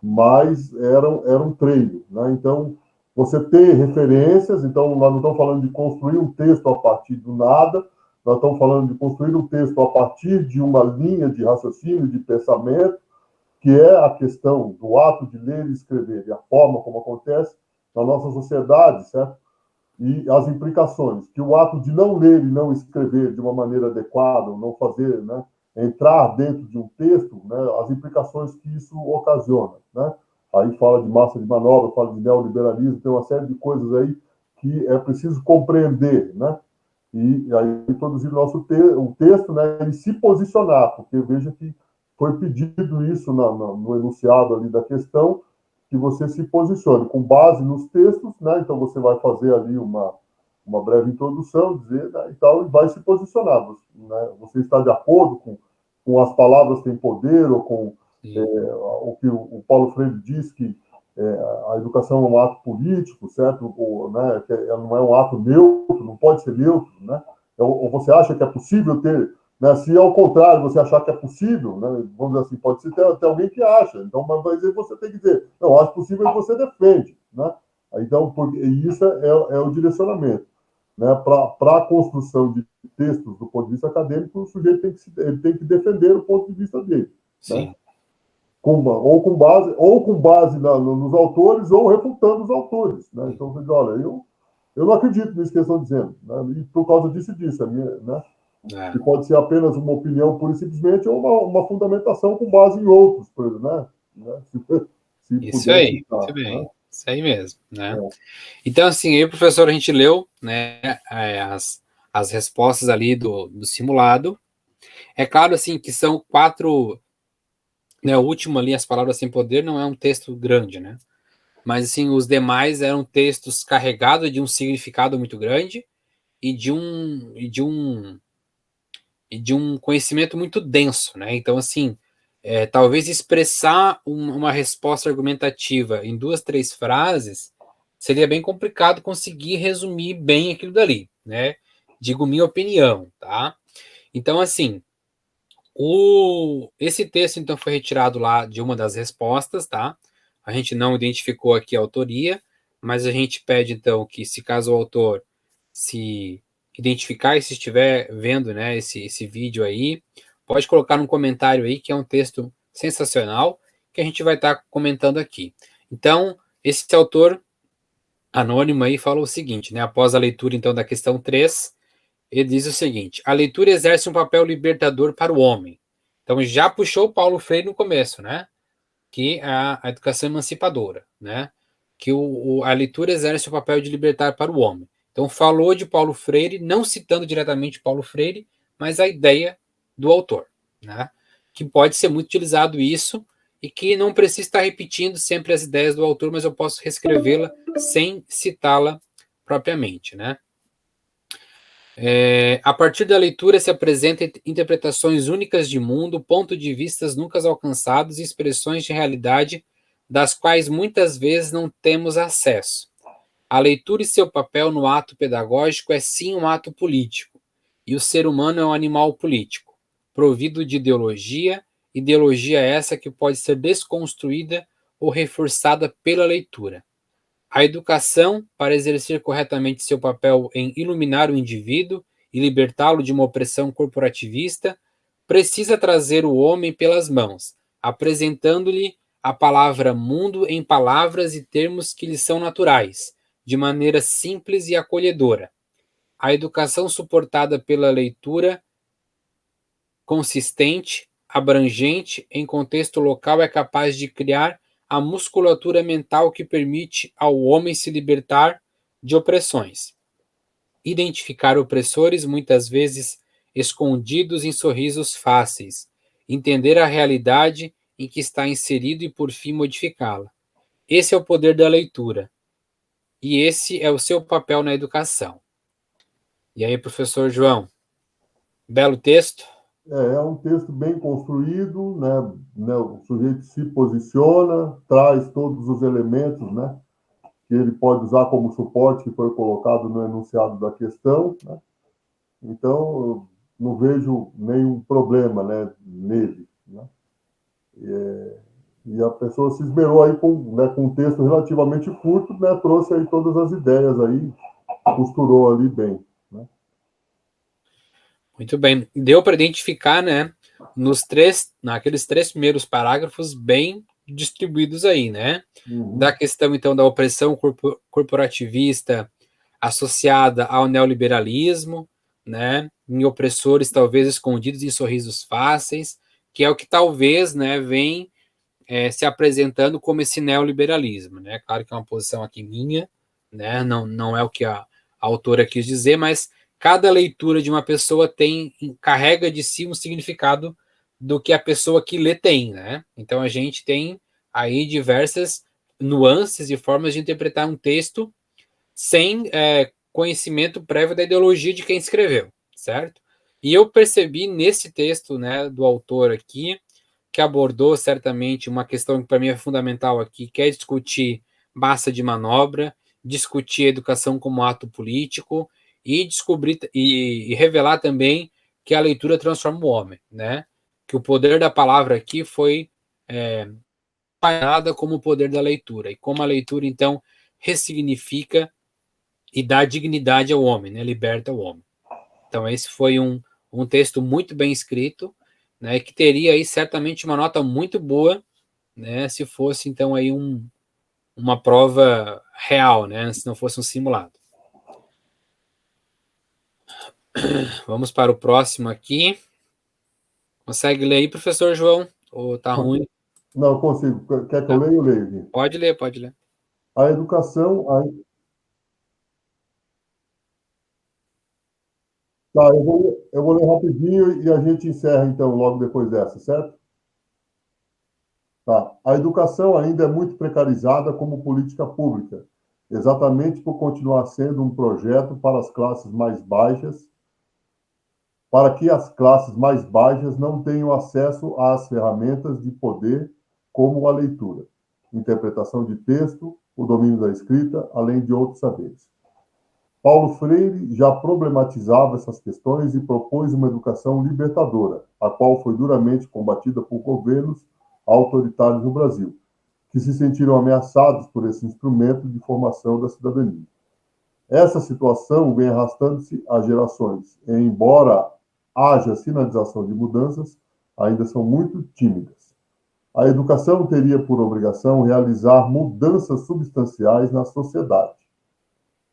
mas era um treino, né? Então, você ter referências, então nós não estamos falando de construir um texto a partir do nada, nós estamos falando de construir um texto a partir de uma linha de raciocínio, de pensamento, que é a questão do ato de ler e escrever, e a forma como acontece na nossa sociedade, certo? E as implicações, que o ato de não ler e não escrever de uma maneira adequada, ou não fazer, né, entrar dentro de um texto, né, as implicações que isso ocasiona, né? Aí fala de massa de manobra, fala de neoliberalismo, tem uma série de coisas aí que é preciso compreender, né? E aí produzir o texto, né, e se posicionar, porque veja que foi pedido isso no enunciado ali da questão, que você se posicione com base nos textos, né? Então você vai fazer ali uma breve introdução, dizer, né, e tal, e vai se posicionar. Né? Você está de acordo com as palavras têm poder, ou com o que o Paulo Freire diz que a educação é um ato político, certo? Ou, né, que não é um ato neutro, não pode ser neutro, né? Ou você acha que é possível ter, né? Se ao contrário você achar que é possível, né? Vamos dizer assim, pode ser ter alguém que acha, então, mas aí você tem que dizer, não, acho possível e você defende, né? Então, e isso é o direcionamento, né? Para a construção de textos do ponto de vista acadêmico, o sujeito ele tem que defender o ponto de vista dele, né? Sim. Ou com base nos autores, ou refutando os autores, né? Então, você diz, olha, eu não acredito nisso que eles estão dizendo, né? E por causa disso e disso, né? Que pode ser apenas uma opinião pura e simplesmente, ou uma fundamentação com base em outros, por exemplo, né? Se Isso puder aí, citar, muito bem. né? Isso aí mesmo, né? Então, assim, aí, professor, a gente leu, né, as respostas ali do simulado. É claro, assim, que são 4, né, o último ali, as palavras sem poder, não é um texto grande, né? Mas, assim, os demais eram textos carregados de um significado muito grande e de um conhecimento muito denso, né? Então, assim, talvez expressar uma resposta argumentativa em 2, 3 frases seria bem complicado conseguir resumir bem aquilo dali, né? Digo minha opinião, tá? Então, assim, esse texto, então, foi retirado lá de uma das respostas, tá? A gente não identificou aqui a autoria, mas a gente pede, então, que se caso o autor se identificar e se estiver vendo, né, esse vídeo aí, pode colocar um comentário aí, que é um texto sensacional, que a gente vai estar comentando aqui. Então, esse autor anônimo aí fala o seguinte, né, após a leitura, então, da questão 3, ele diz o seguinte: a leitura exerce um papel libertador para o homem. Então, já puxou Paulo Freire no começo, né? Que a educação emancipadora, né? Que a leitura exerce o papel de libertar para o homem. Então, falou de Paulo Freire, não citando diretamente Paulo Freire, mas a ideia do autor, né? Que pode ser muito utilizado isso e que não precisa estar repetindo sempre as ideias do autor, mas eu posso reescrevê-la sem citá-la propriamente, né? A partir da leitura se apresentam interpretações únicas de mundo, pontos de vistas nunca alcançados e expressões de realidade das quais muitas vezes não temos acesso. A leitura e seu papel no ato pedagógico é sim um ato político, e o ser humano é um animal político, provido de ideologia, ideologia essa que pode ser desconstruída ou reforçada pela leitura. A educação, para exercer corretamente seu papel em iluminar o indivíduo e libertá-lo de uma opressão corporativista, precisa trazer o homem pelas mãos, apresentando-lhe a palavra mundo em palavras e termos que lhe são naturais, de maneira simples e acolhedora. A educação suportada pela leitura consistente, abrangente, em contexto local é capaz de criar a musculatura mental que permite ao homem se libertar de opressões, identificar opressores muitas vezes escondidos em sorrisos fáceis, entender a realidade em que está inserido e por fim modificá-la. Esse é o poder da leitura e esse é o seu papel na educação. E aí, professor João, belo texto. É um texto bem construído, né? O sujeito se posiciona, traz todos os elementos, né? Que ele pode usar como suporte que foi colocado no enunciado da questão, né? Então, eu não vejo nenhum problema, né, nele, né? E a pessoa se esmerou aí com um texto relativamente curto, né? Trouxe aí todas as ideias aí, costurou ali bem, né? Muito bem. Deu para identificar, né, naqueles 3 primeiros parágrafos bem distribuídos aí, né? Da Uhum. questão, então, da opressão corporativista associada ao neoliberalismo, né? Em opressores talvez escondidos em sorrisos fáceis, que é o que talvez, né, vem se apresentando como esse neoliberalismo, né? Claro que é uma posição aqui minha, né? Não é o que a autora quis dizer, mas cada leitura de uma pessoa carrega de si um significado do que a pessoa que lê tem, né? Então a gente tem aí diversas nuances e formas de interpretar um texto sem conhecimento prévio da ideologia de quem escreveu, certo? E eu percebi nesse texto, né, do autor aqui, que abordou certamente uma questão que para mim é fundamental aqui, que é discutir massa de manobra, discutir a educação como ato político e descobrir e revelar também que a leitura transforma o homem, né? Que o poder da palavra aqui foi pairada como o poder da leitura e como a leitura então ressignifica e dá dignidade ao homem, né? Liberta o homem. Então esse foi um texto muito bem escrito, né? Que teria aí certamente uma nota muito boa, né? Se fosse então aí uma prova real, né? Se não fosse um simulado. Vamos para o próximo aqui. Consegue ler aí, professor João? Ou tá ruim? Não, eu consigo. Quer que eu Tá. leia? Eu leio aqui. Pode ler, pode ler. A educação. Tá, eu vou ler rapidinho e a gente encerra, então, logo depois dessa, certo? Tá. A educação ainda é muito precarizada como política pública, exatamente por continuar sendo um projeto para as classes mais baixas, para que as classes mais baixas não tenham acesso às ferramentas de poder, como a leitura, interpretação de texto, o domínio da escrita, além de outros saberes. Paulo Freire já problematizava essas questões e propôs uma educação libertadora, a qual foi duramente combatida por governos autoritários no Brasil, que se sentiram ameaçados por esse instrumento de formação da cidadania. Essa situação vem arrastando-se há gerações, e, embora haja sinalização de mudanças, ainda são muito tímidas. A educação teria por obrigação realizar mudanças substanciais na sociedade.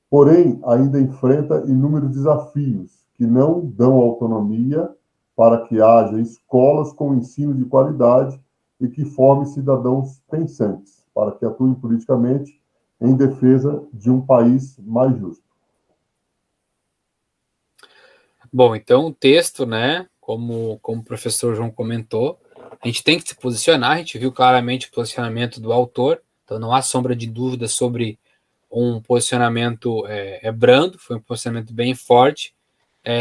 Porém, ainda enfrenta inúmeros desafios que não dão autonomia para que haja escolas com ensino de qualidade e que formem cidadãos pensantes, para que atuem politicamente em defesa de um país mais justo. Bom, então o texto, né, como o professor João comentou, a gente tem que se posicionar, a gente viu claramente o posicionamento do autor, então não há sombra de dúvida sobre um posicionamento brando, foi um posicionamento bem forte,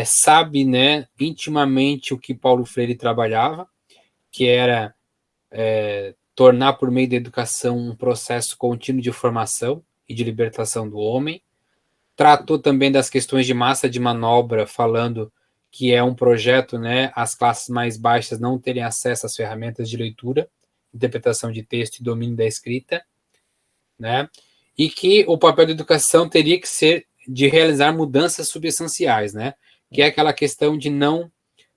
sabe, né, intimamente o que Paulo Freire trabalhava, que era tornar por meio da educação um processo contínuo de formação e de libertação do homem. Tratou também das questões de massa de manobra, falando que é um projeto, né, as classes mais baixas não terem acesso às ferramentas de leitura, interpretação de texto e domínio da escrita, né, e que o papel da educação teria que ser de realizar mudanças substanciais, né, que é aquela questão de não,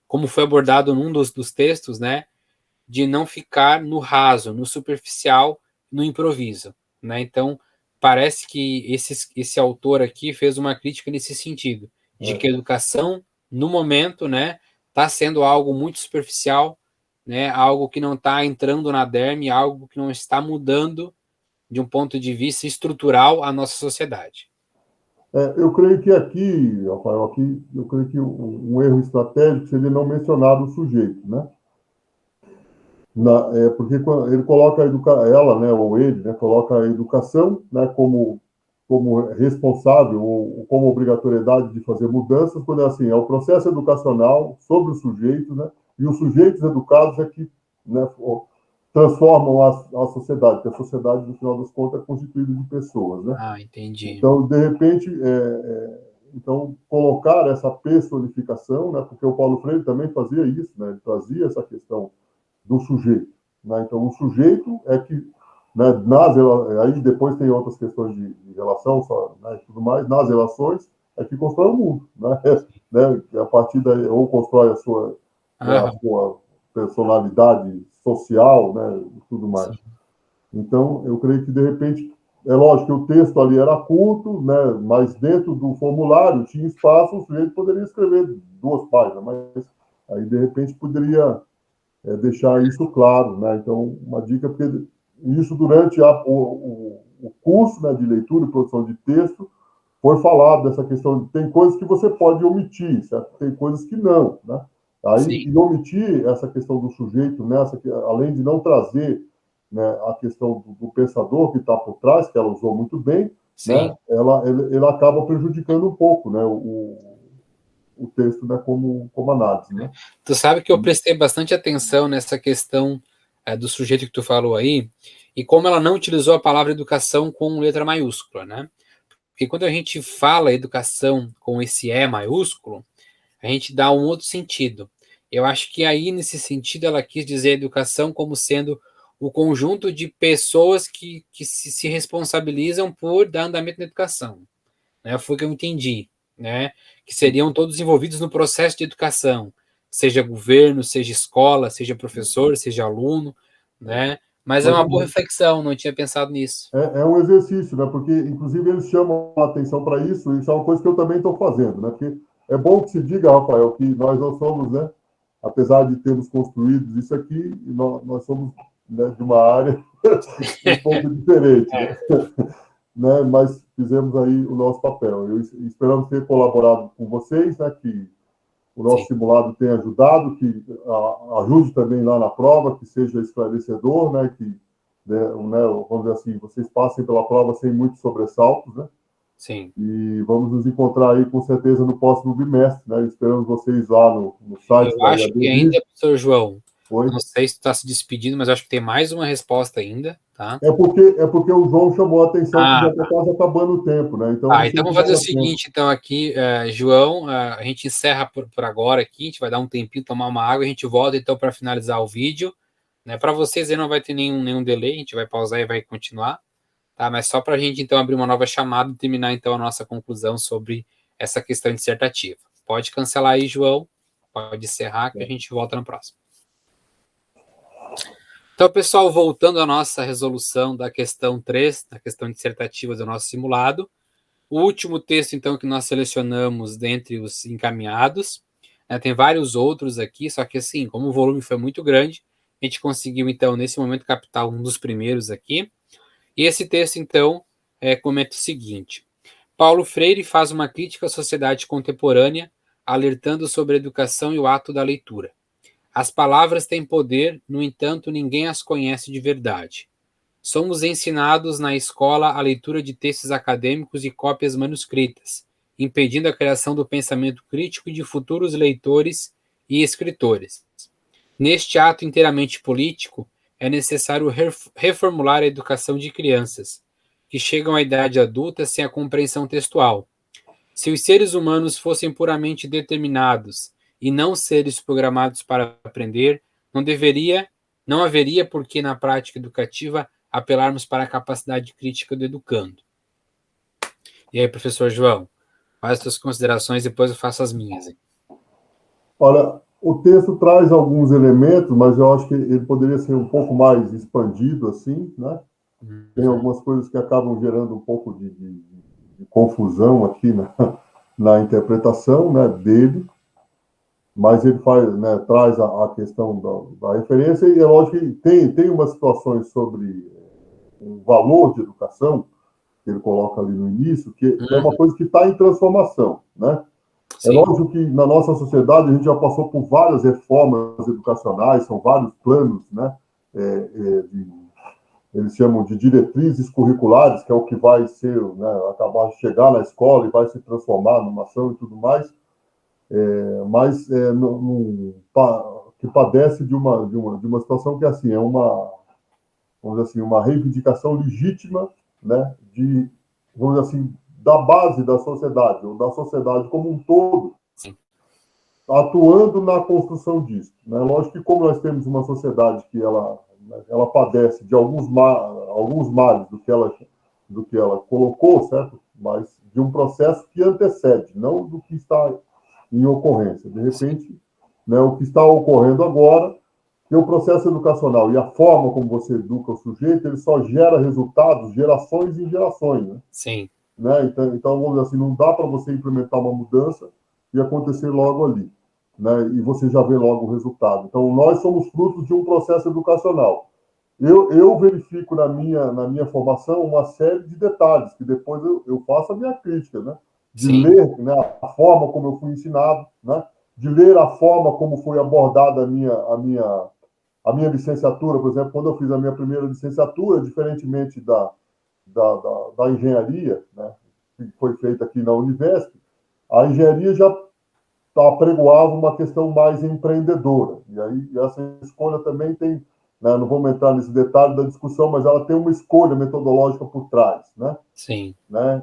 como foi abordado num dos textos, né, de não ficar no raso, no superficial, no improviso, né? Então, parece que esse autor aqui fez uma crítica nesse sentido, de que a educação, no momento, né, está sendo algo muito superficial, né, algo que não está entrando na derme, algo que não está mudando de um ponto de vista estrutural a nossa sociedade. Eu creio que aqui, Rafael, eu creio que um erro estratégico seria não mencionar o sujeito, né? Porque ele coloca ela, né, ou ele, né, coloca a educação, né, como responsável ou como obrigatoriedade de fazer mudanças, quando é assim, é o processo educacional sobre o sujeito, né, e os sujeitos educados é que, né, transformam a sociedade, porque a sociedade, no final das contas, é constituída de pessoas, né? Ah, entendi. Então, de repente, então, colocar essa personificação, né, porque o Paulo Freire também fazia isso, né, ele trazia essa questão do sujeito. Né? Então, o sujeito é que, né, aí depois tem outras questões de relação, né, e tudo mais, nas relações é que constrói o mundo. Né? Né? A partir daí, ou constrói né, a sua personalidade social, né, e tudo mais. Sim. Então, eu creio que, de repente, é lógico que o texto ali era curto, né, mas dentro do formulário tinha espaço, o sujeito poderia escrever 2 páginas, mas aí, de repente, poderia deixar isso claro, né? Então, uma dica, porque isso durante o curso, né, de leitura e produção de texto, foi falado dessa questão de tem coisas que você pode omitir, certo? Tem coisas que não, né? Aí, Sim. e omitir essa questão do sujeito nessa, além de não trazer, né, a questão do pensador que está por trás, que ela usou muito bem, Sim. né? Ela acaba prejudicando um pouco, né, o texto, né, como análise, né? Tu sabe que eu prestei bastante atenção nessa questão do sujeito que tu falou aí, e como ela não utilizou a palavra educação com letra maiúscula, né? Porque quando a gente fala educação com esse E maiúsculo, a gente dá um outro sentido. Eu acho que aí, nesse sentido, ela quis dizer educação como sendo o conjunto de pessoas que se responsabilizam por dar andamento na educação, né? Foi o que eu entendi, né? Que seriam todos envolvidos no processo de educação, seja governo, seja escola, seja professor, seja aluno, né? Mas é Mas uma boa reflexão, não tinha pensado nisso. é um exercício, né? Porque, inclusive, eles chamam a atenção para isso, e isso é uma coisa que eu também estou fazendo, né? Porque é bom que se diga, Rafael, que nós não somos, né? Apesar de termos construído isso aqui, nós somos, né, de uma área um pouco diferente, né? Né? Mas fizemos aí o nosso papel. Esperamos ter colaborado com vocês, né? Que o Sim. nosso simulado tenha ajudado, que ajude também lá na prova, que seja esclarecedor, né? Que, né, vamos dizer assim, vocês passem pela prova sem muitos sobressaltos, né? Sim. E vamos nos encontrar aí com certeza no próximo bimestre, né? Esperamos vocês lá no site Eu da acho que ainda, IADB. professor João, Oi? não sei se tu está se despedindo, mas acho que tem mais uma resposta ainda, tá? É porque o João chamou a atenção que já Ah, está quase acabando o tempo, né? Então, não então sei vamos se vai fazer o dar tempo. seguinte, então aqui, João, a gente encerra por agora aqui, a gente vai dar um tempinho, tomar uma água, a gente volta então para finalizar o vídeo, né? Para vocês aí não vai ter nenhum delay, a gente vai pausar e vai continuar, tá? Mas só para a gente então abrir uma nova chamada e terminar então a nossa conclusão sobre essa questão dissertativa. Pode cancelar aí, João, pode encerrar que a gente volta no próximo. Então, pessoal, voltando à nossa resolução da questão 3, da questão dissertativa do nosso simulado, o último texto, então, que nós selecionamos dentre os encaminhados, né, tem vários outros aqui, só que assim, como o volume foi muito grande, a gente conseguiu, então, nesse momento, captar um dos primeiros aqui. E esse texto, então, comenta o seguinte: Paulo Freire faz uma crítica à sociedade contemporânea, alertando sobre a educação e o ato da leitura. As palavras têm poder, no entanto, ninguém as conhece de verdade. Somos ensinados na escola a leitura de textos acadêmicos e cópias manuscritas, impedindo a criação do pensamento crítico de futuros leitores e escritores. Neste ato inteiramente político, é necessário reformular a educação de crianças, que chegam à idade adulta sem a compreensão textual. Se os seres humanos fossem puramente determinados e não seres programados para aprender, não haveria por que na prática educativa apelarmos para a capacidade crítica do educando. E aí, professor João, faz as suas considerações, depois eu faço as minhas. Olha, o texto traz alguns elementos, mas eu acho que ele poderia ser um pouco mais expandido, assim, né? Tem Uhum. algumas coisas que acabam gerando um pouco de confusão aqui na interpretação, né, dele, mas ele faz, né, traz a questão da referência, e é lógico que tem umas situações sobre o valor de educação, que ele coloca ali no início, que é uma Uhum. coisa que está em transformação, né? É Sim. lógico que na nossa sociedade a gente já passou por várias reformas educacionais, são vários planos, né? Eles chamam de diretrizes curriculares, que é o que vai ser, né, acabar de chegar na escola e vai se transformar numa ação e tudo mais, mas que padece de uma situação que assim é uma, vamos dizer assim, uma reivindicação legítima, né, vamos dizer assim, da base da sociedade, ou da sociedade como um todo, Sim. atuando na construção disso. Né? Lógico que como nós temos uma sociedade que ela padece de alguns males do que ela colocou, certo? Mas de um processo que antecede, não do que está em ocorrência. De Sim. repente, né, o que está ocorrendo agora, que o processo educacional e a forma como você educa o sujeito, ele só gera resultados gerações em gerações, né? Sim. Né? Então, vamos dizer assim, não dá para você implementar uma mudança e acontecer logo ali, né? E você já vê logo o resultado. Então, nós somos frutos de um processo educacional. Eu verifico na minha formação uma série de detalhes, que depois eu faço a minha crítica, né? De Sim. ler, né, a forma como eu fui ensinado, né? De ler a forma como foi abordada a minha licenciatura, por exemplo, quando eu fiz a minha primeira licenciatura, diferentemente da engenharia, né, que foi feita aqui na Univesp, a engenharia já apregoava uma questão mais empreendedora. E aí essa escolha também tem, né, não vamos entrar nesse detalhe da discussão, mas ela tem uma escolha metodológica por trás, né? Sim.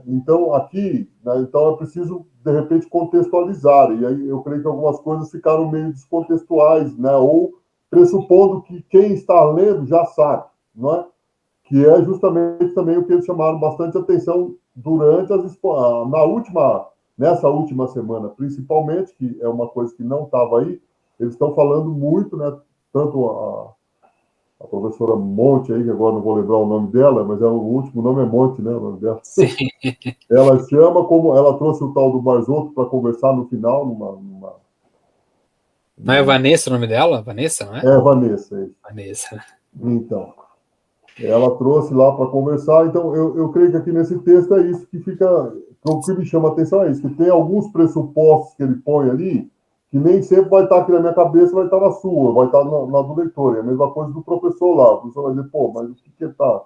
Então, aqui, né, então é preciso, de repente, contextualizar, e aí eu creio que algumas coisas ficaram meio descontextuais, né, ou pressupondo que quem está lendo já sabe, não é? Que é justamente também o que eles chamaram bastante atenção durante nessa última semana, principalmente, que é uma coisa que não estava aí, eles estão falando muito, né, tanto a professora Monte aí, que agora não vou lembrar o nome dela, mas o último nome é Monte, né, o nome dela. Sim. Ela chama como ela trouxe o tal do Barzotto para conversar no final, Não é numa. Vanessa o nome dela? Vanessa, não é? É, Vanessa. Vanessa. Então, ela trouxe lá para conversar. Então, eu creio que aqui nesse texto é isso que fica. O que me chama a atenção é isso, que tem alguns pressupostos que ele põe ali, que nem sempre vai estar aqui na minha cabeça, vai estar na sua, vai estar na do leitor. É a mesma coisa do professor lá. O professor vai dizer, pô, mas o que está?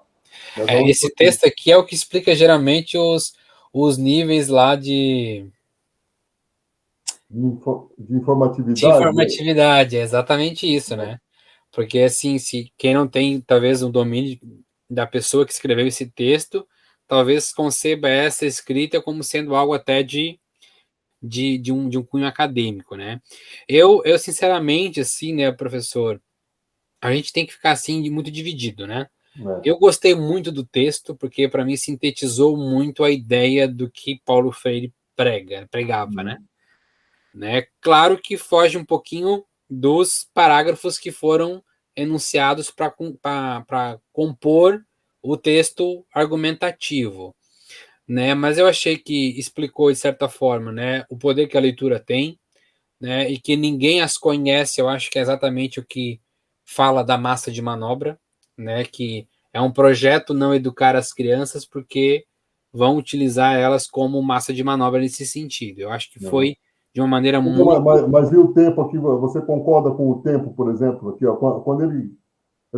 Esse texto aqui é o que explica geralmente os níveis lá De de informatividade, né? informatividade. É exatamente isso, né? Porque, assim, se quem não tem, talvez, um domínio da pessoa que escreveu esse texto, talvez conceba essa escrita como sendo algo até de um cunho acadêmico, né? Eu, sinceramente, assim, né, professor, a gente tem que ficar, assim, muito dividido, né? É. Eu gostei muito do texto, porque, para mim, sintetizou muito a ideia do que Paulo Freire pregava, né? Hum. Claro que foge um pouquinho dos parágrafos que foram enunciados para compor o texto argumentativo. né? Mas eu achei que explicou de certa forma, né, o poder que a leitura tem, né, e que ninguém as conhece. Eu acho que é exatamente o que fala da massa de manobra, né, que é um projeto não educar as crianças porque vão utilizar elas como massa de manobra nesse sentido. Eu acho que Não. foi de uma maneira Então, muito. mas e o tempo aqui? Você concorda com o tempo, por exemplo, aqui, ó, quando ele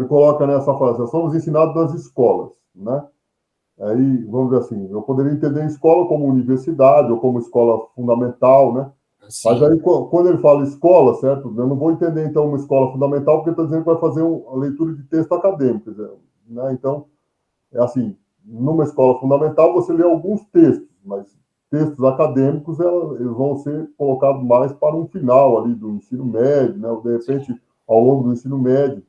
coloca nessa frase, nós somos ensinados nas escolas, né? Aí, vamos dizer assim, eu poderia entender escola como universidade ou como escola fundamental, né? Mas Assim, aí, quando ele fala escola, certo? Eu não vou entender, então, uma escola fundamental, porque está dizendo que vai fazer uma leitura de texto acadêmico, quer dizer, né? Então, é assim, numa escola fundamental você lê alguns textos, mas textos acadêmicos eles vão ser colocados mais para um final ali do ensino médio, né? Ou de repente ao longo do ensino médio,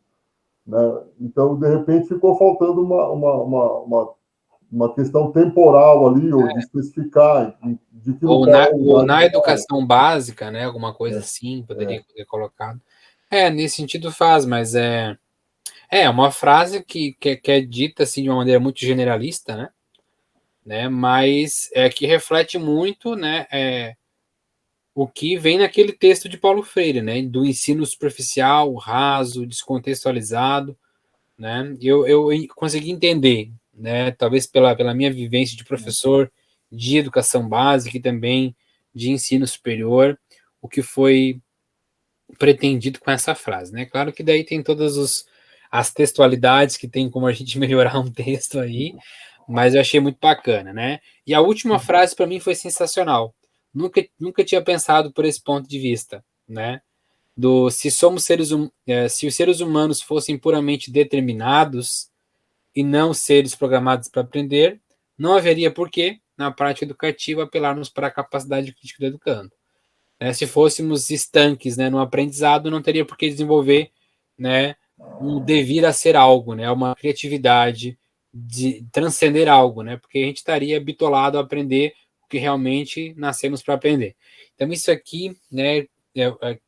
né? Então, de repente, ficou faltando uma questão temporal ali, ou de especificar de que ou qual na, é a ou idade na de cada. educação básica, né, alguma coisa É, assim, é. poderia ter colocado. Nesse sentido faz, mas é uma frase que é dita assim de uma maneira muito generalista, né? Mas que reflete muito, né? O que vem naquele texto de Paulo Freire, né? Do ensino superficial, raso, descontextualizado, né? Eu consegui entender, né? Talvez pela minha vivência de professor de educação básica e também de ensino superior, o que foi pretendido com essa frase, né? Claro que daí tem as textualidades que tem como a gente melhorar um texto aí, mas eu achei muito bacana, né? E a última frase para mim foi sensacional. Nunca tinha pensado por esse ponto de vista, né? Do se somos se os seres humanos fossem puramente determinados e não seres programados para aprender, não haveria por que, na prática educativa, apelarmos para a capacidade crítica do educando, né? Se fôssemos estanques, né, no aprendizado, não teria por que desenvolver, né, um devir a ser algo, né, uma criatividade de transcender algo, né, porque a gente estaria bitolado a aprender o que realmente nascemos para aprender. Então isso aqui, né,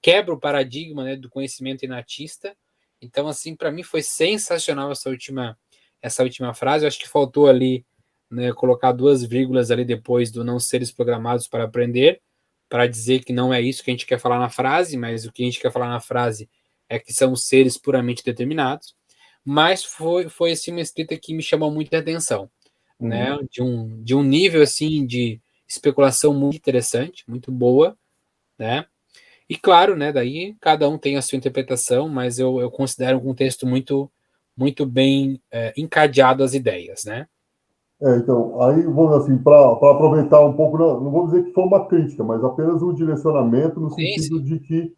quebra o paradigma, né, do conhecimento inatista. Então assim, para mim foi sensacional essa última frase. Eu acho que faltou ali, né, colocar duas vírgulas ali depois do não seres programados para aprender, para dizer que não é isso que a gente quer falar na frase, mas o que a gente quer falar na frase é que são seres puramente determinados. Mas foi assim, uma escrita que me chamou muita atenção, né? Uhum. De um nível assim de especulação muito interessante, muito boa, né? E claro, né? Daí cada um tem a sua interpretação, mas eu considero um texto muito bem encadeado às ideias, né? Então, aí vamos assim, para aproveitar um pouco, não vou dizer que foi uma crítica, mas apenas um direcionamento no Sim, sentido sim, de que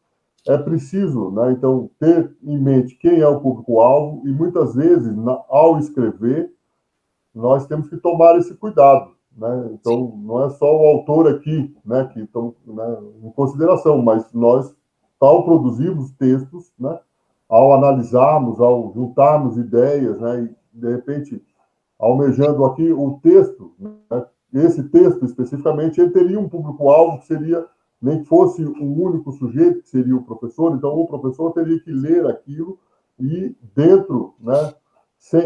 é preciso, né, então, ter em mente quem é o público-alvo e muitas vezes, ao escrever, nós temos que tomar esse cuidado, né? sim, Então, não é só o autor aqui, né, que estão, né, em consideração, mas nós, ao produzirmos textos, né, ao analisarmos, ao juntarmos ideias, né, e de repente almejando aqui o texto, né? Esse texto especificamente, ele teria um público-alvo que seria, nem que fosse um único sujeito, que seria o professor, então o professor teria que ler aquilo e dentro, né,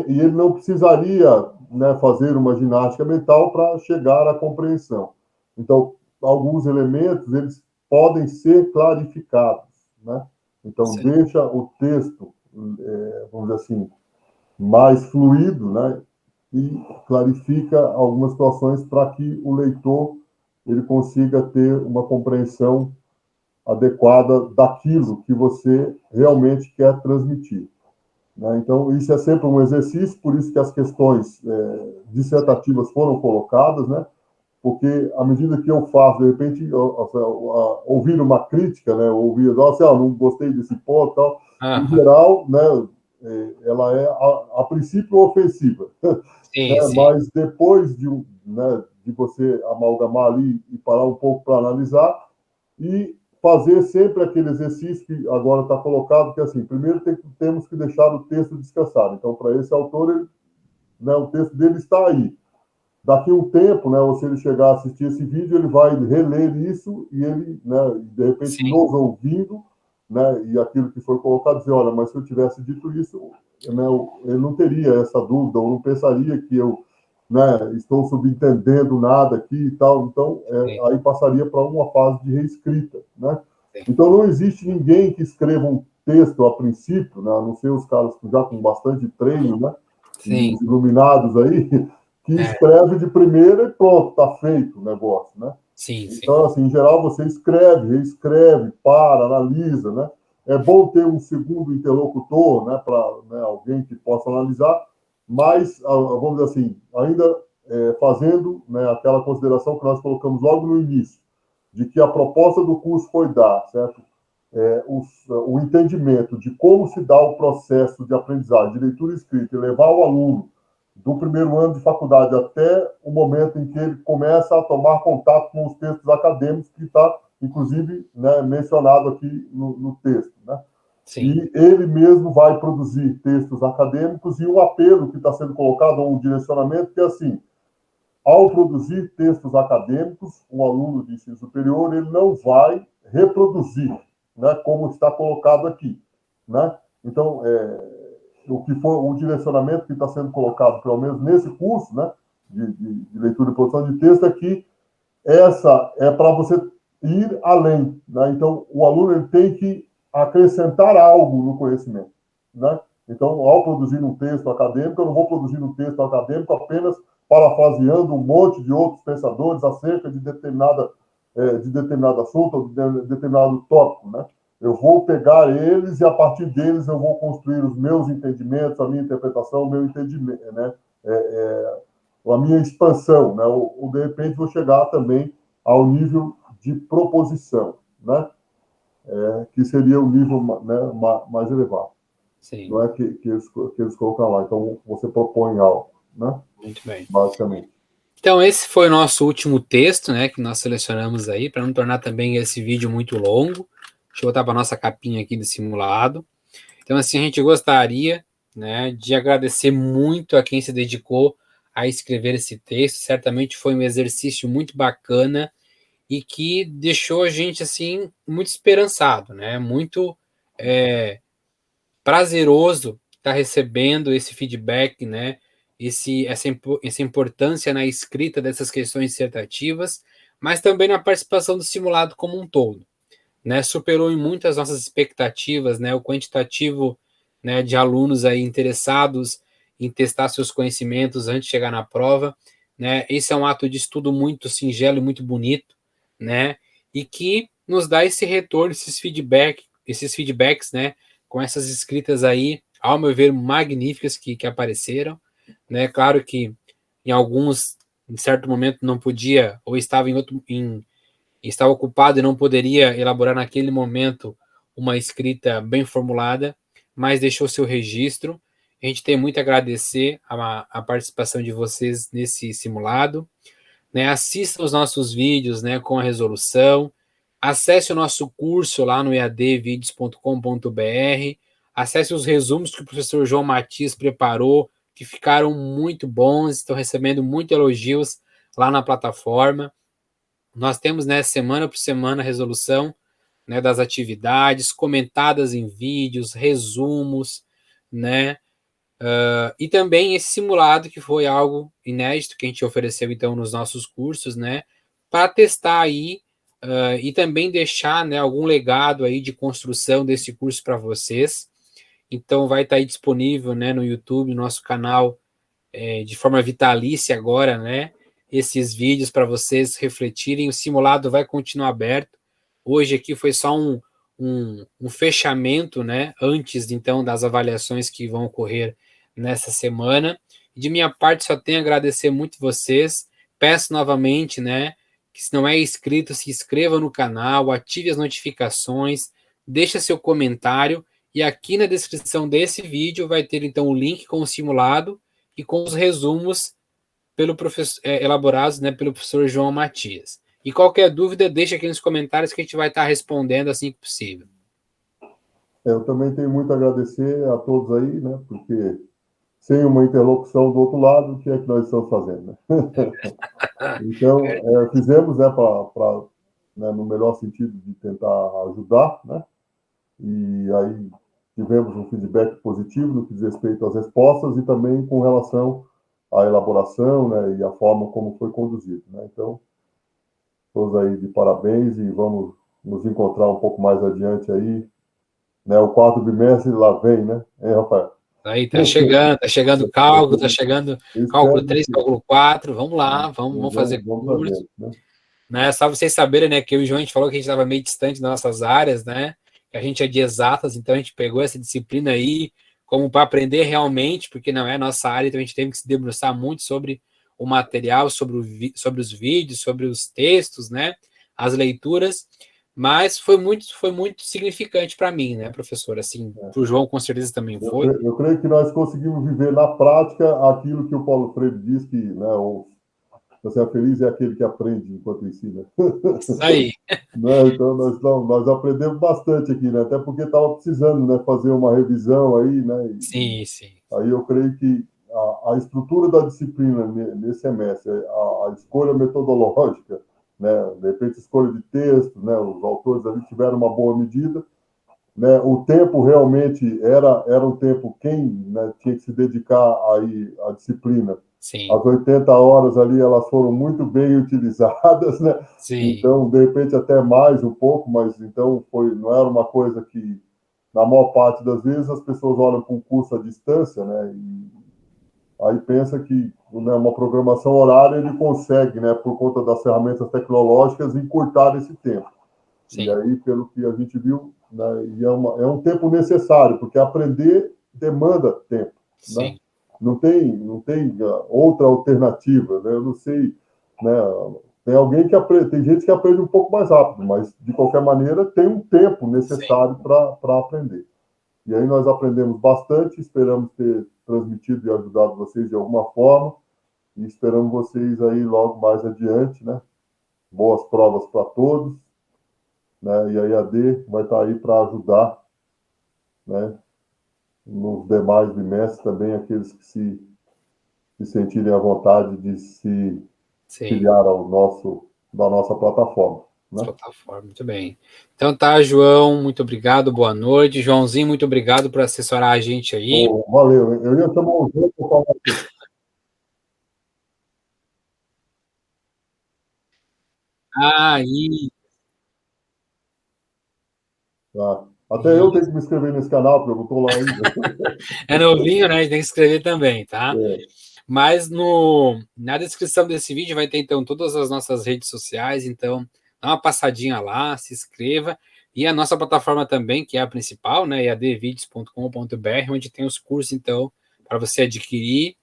e ele não precisaria, né, fazer uma ginástica mental para chegar à compreensão. Então, alguns elementos, eles podem ser clarificados, né? Então, sim, deixa o texto, vamos dizer assim, mais fluido, né? E clarifica algumas situações para que o leitor ele consiga ter uma compreensão adequada daquilo que você realmente quer transmitir, né? Então, isso é sempre um exercício, por isso que as questões dissertativas foram colocadas, né? Porque à medida que eu faço, de repente, ouvir uma crítica, né? Ouvir, nossa, não gostei desse ponto, tal. Em aham, geral, né? Ela é, a princípio, ofensiva, sim, né? sim, Mas depois né, de você amalgamar ali e parar um pouco para analisar e fazer sempre aquele exercício que agora está colocado, que é assim, primeiro temos que deixar o texto descansar. Então, para esse autor, né, o texto dele está aí. Daqui a um tempo, né, ou se ele chegar a assistir esse vídeo, ele vai reler isso e ele, né, de repente, sim, nos ouvindo, né, e aquilo que foi colocado, dizer, olha, mas se eu tivesse dito isso, né, ele não teria essa dúvida, ou não pensaria que eu né, estou subentendendo nada aqui e tal. Então, aí passaria para uma fase de reescrita, né? Então, não existe ninguém que escreva um texto a princípio, né, a não ser os caras já com bastante treino, né, Sim. os iluminados aí, que escreve de primeira e pronto, está feito o negócio, né? Sim, sim. Então, assim, em geral, você escreve, reescreve, analisa, né? É bom ter um segundo interlocutor, né, para, né, alguém que possa analisar, mas, vamos dizer assim, ainda fazendo, né, aquela consideração que nós colocamos logo no início, de que a proposta do curso foi dar, certo? O entendimento de como se dá o processo de aprendizagem de leitura e escrita e levar o aluno do primeiro ano de faculdade até o momento em que ele começa a tomar contato com os textos acadêmicos, que está, inclusive, né, mencionado aqui no texto, né? Sim. E ele mesmo vai produzir textos acadêmicos e um apelo que está sendo colocado, um direcionamento, que é assim: ao produzir textos acadêmicos, um aluno de ensino superior, ele não vai reproduzir, né, como está colocado aqui, né? Então, o que for o direcionamento que está sendo colocado, pelo menos nesse curso, né, de leitura e produção de texto, é que essa é para você ir além, né? Então, o aluno ele tem que acrescentar algo no conhecimento, né? Então, ao produzir um texto acadêmico, eu não vou produzir um texto acadêmico apenas parafraseando um monte de outros pensadores acerca de determinado assunto ou de determinado tópico, né? Eu vou pegar eles e, a partir deles, eu vou construir os meus entendimentos, a minha interpretação, o meu entendimento, né? A minha expansão, né? Ou de repente vou chegar também ao nível de proposição, né? Que seria o nível, né, mais elevado. Sim. Não é que eles colocam lá. Então, você propõe algo, né? Muito bem. Basicamente. Então, esse foi o nosso último texto, né, que nós selecionamos aí, para não tornar também esse vídeo muito longo. Deixa eu botar para a nossa capinha aqui do simulado. Então, assim, a gente gostaria, né, de agradecer muito a quem se dedicou a escrever esse texto. Certamente foi um exercício muito bacana e que deixou a gente, assim, muito esperançado, né, muito prazeroso estar recebendo esse feedback, né, essa importância na escrita dessas questões dissertativas, mas também na participação do simulado como um todo, né, superou em muito as nossas expectativas, né, o quantitativo, né, de alunos aí interessados em testar seus conhecimentos antes de chegar na prova, né, esse é um ato de estudo muito singelo e muito bonito, né, e que nos dá esse retorno, esses feedbacks, né, com essas escritas aí, ao meu ver, magníficas que apareceram, né, claro que em alguns, em certo momento não podia, ou estava estava ocupado e não poderia elaborar naquele momento uma escrita bem formulada, mas deixou seu registro. A gente tem muito a agradecer a participação de vocês nesse simulado, né? Assista os nossos vídeos, né, com a resolução, acesse o nosso curso lá no eadvideos.com.br, acesse os resumos que o professor João Matias preparou, que ficaram muito bons, estão recebendo muitos elogios lá na plataforma. Nós temos, né, semana por semana, a resolução, né, das atividades, comentadas em vídeos, resumos, né, e também esse simulado que foi algo inédito que a gente ofereceu, então, nos nossos cursos, né, para testar aí e também deixar, né, algum legado aí de construção desse curso para vocês. Então, vai estar aí disponível, né, no YouTube, no nosso canal, de forma vitalícia agora, né? Esses vídeos para vocês refletirem. O simulado vai continuar aberto. Hoje aqui foi só um fechamento, né? Antes, então, das avaliações que vão ocorrer nessa semana. De minha parte, só tenho a agradecer muito vocês. Peço novamente, né? Que se não é inscrito, se inscreva no canal, ative as notificações, deixa seu comentário. E aqui na descrição desse vídeo vai ter, então, o link com o simulado e com os resumos pelo professor, elaborados, né, pelo professor João Matias. E qualquer dúvida, deixa aqui nos comentários que a gente vai estar respondendo assim que possível. Eu também tenho muito a agradecer a todos aí, né? Porque sem uma interlocução do outro lado, o que é que nós estamos fazendo, né? Então, fizemos, né, né, no melhor sentido de tentar ajudar, né? E aí tivemos um feedback positivo no que diz respeito às respostas e também com relação a elaboração, né, e a forma como foi conduzido, né? Então, todos aí de parabéns e vamos nos encontrar um pouco mais adiante aí, né? O quarto bimestre lá vem, né? Rafael? Aí tá chegando cálculo, tá chegando Eu cálculo espero 3, que cálculo 4, vamos lá, vamos fazer vamos curso, adiante, né? né? Só vocês saberem, né, que eu e o João, a gente falou que a gente estava meio distante das nossas áreas, né? Que a gente é de exatas, então a gente pegou essa disciplina aí como para aprender realmente, porque não é a nossa área, então a gente teve que se debruçar muito sobre o material, sobre os vídeos, sobre os textos, né? As leituras, mas foi muito significante para mim, né, professor? Assim, para o João com certeza também foi. Eu creio que nós conseguimos viver na prática aquilo que o Paulo Freire diz que, né, você é feliz é aquele que aprende enquanto ensina. Isso aí. Né? Então, nós aprendemos bastante aqui, né? Até porque estava precisando, né, fazer uma revisão aí, né? Sim, sim. Aí eu creio que a estrutura da disciplina nesse semestre, a escolha metodológica, né? De repente, escolha de texto, né? Os autores ali tiveram uma boa medida, né? O tempo realmente era um tempo, quem, né, tinha que se dedicar aí à disciplina. Sim, As 80 horas ali, elas foram muito bem utilizadas, né? sim, Então, de repente, até mais um pouco, mas então não era uma coisa que, na maior parte das vezes, as pessoas olham para o curso à distância, né? E aí pensa que, né, uma programação horária ele consegue, né, por conta das ferramentas tecnológicas, encurtar esse tempo. E sim, aí, pelo que a gente viu, né, e é um tempo necessário, porque aprender demanda tempo, né? sim, Não tem outra alternativa, né? Eu não sei, né? Tem alguém que aprende, tem gente que aprende um pouco mais rápido, mas de qualquer maneira tem um tempo sim. necessário para aprender. E aí nós aprendemos bastante, esperamos ter transmitido e ajudado vocês de alguma forma e esperamos vocês aí logo mais adiante, né? Boas provas para todos, né? E a IAD vai estar aí para ajudar, né? Nos demais bimestres também aqueles que se sentirem à vontade de se Sim, filiar da nossa plataforma, né? plataforma, muito bem. Então tá, João, muito obrigado, boa noite. Joãozinho, muito obrigado por assessorar a gente aí. Oh, valeu, eu ia tomar um jeito para falar aqui. Aí, Tá? Até eu tenho isso. que me inscrever nesse canal, porque eu não estou lá ainda. É novinho, né? A gente tem que escrever também, tá? É, Mas no, na descrição desse vídeo vai ter então todas as nossas redes sociais, então dá uma passadinha lá, se inscreva. E a nossa plataforma também, que é a principal, né? eadvideos.com.br, onde tem os cursos, então, para você adquirir.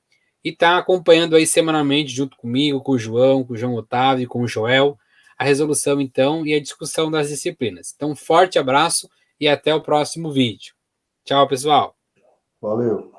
E tá acompanhando aí semanalmente, junto comigo, com o João Otávio, e com o Joel, a resolução, então, e a discussão das disciplinas. Então, um forte abraço e até o próximo vídeo. Tchau, pessoal! valeu.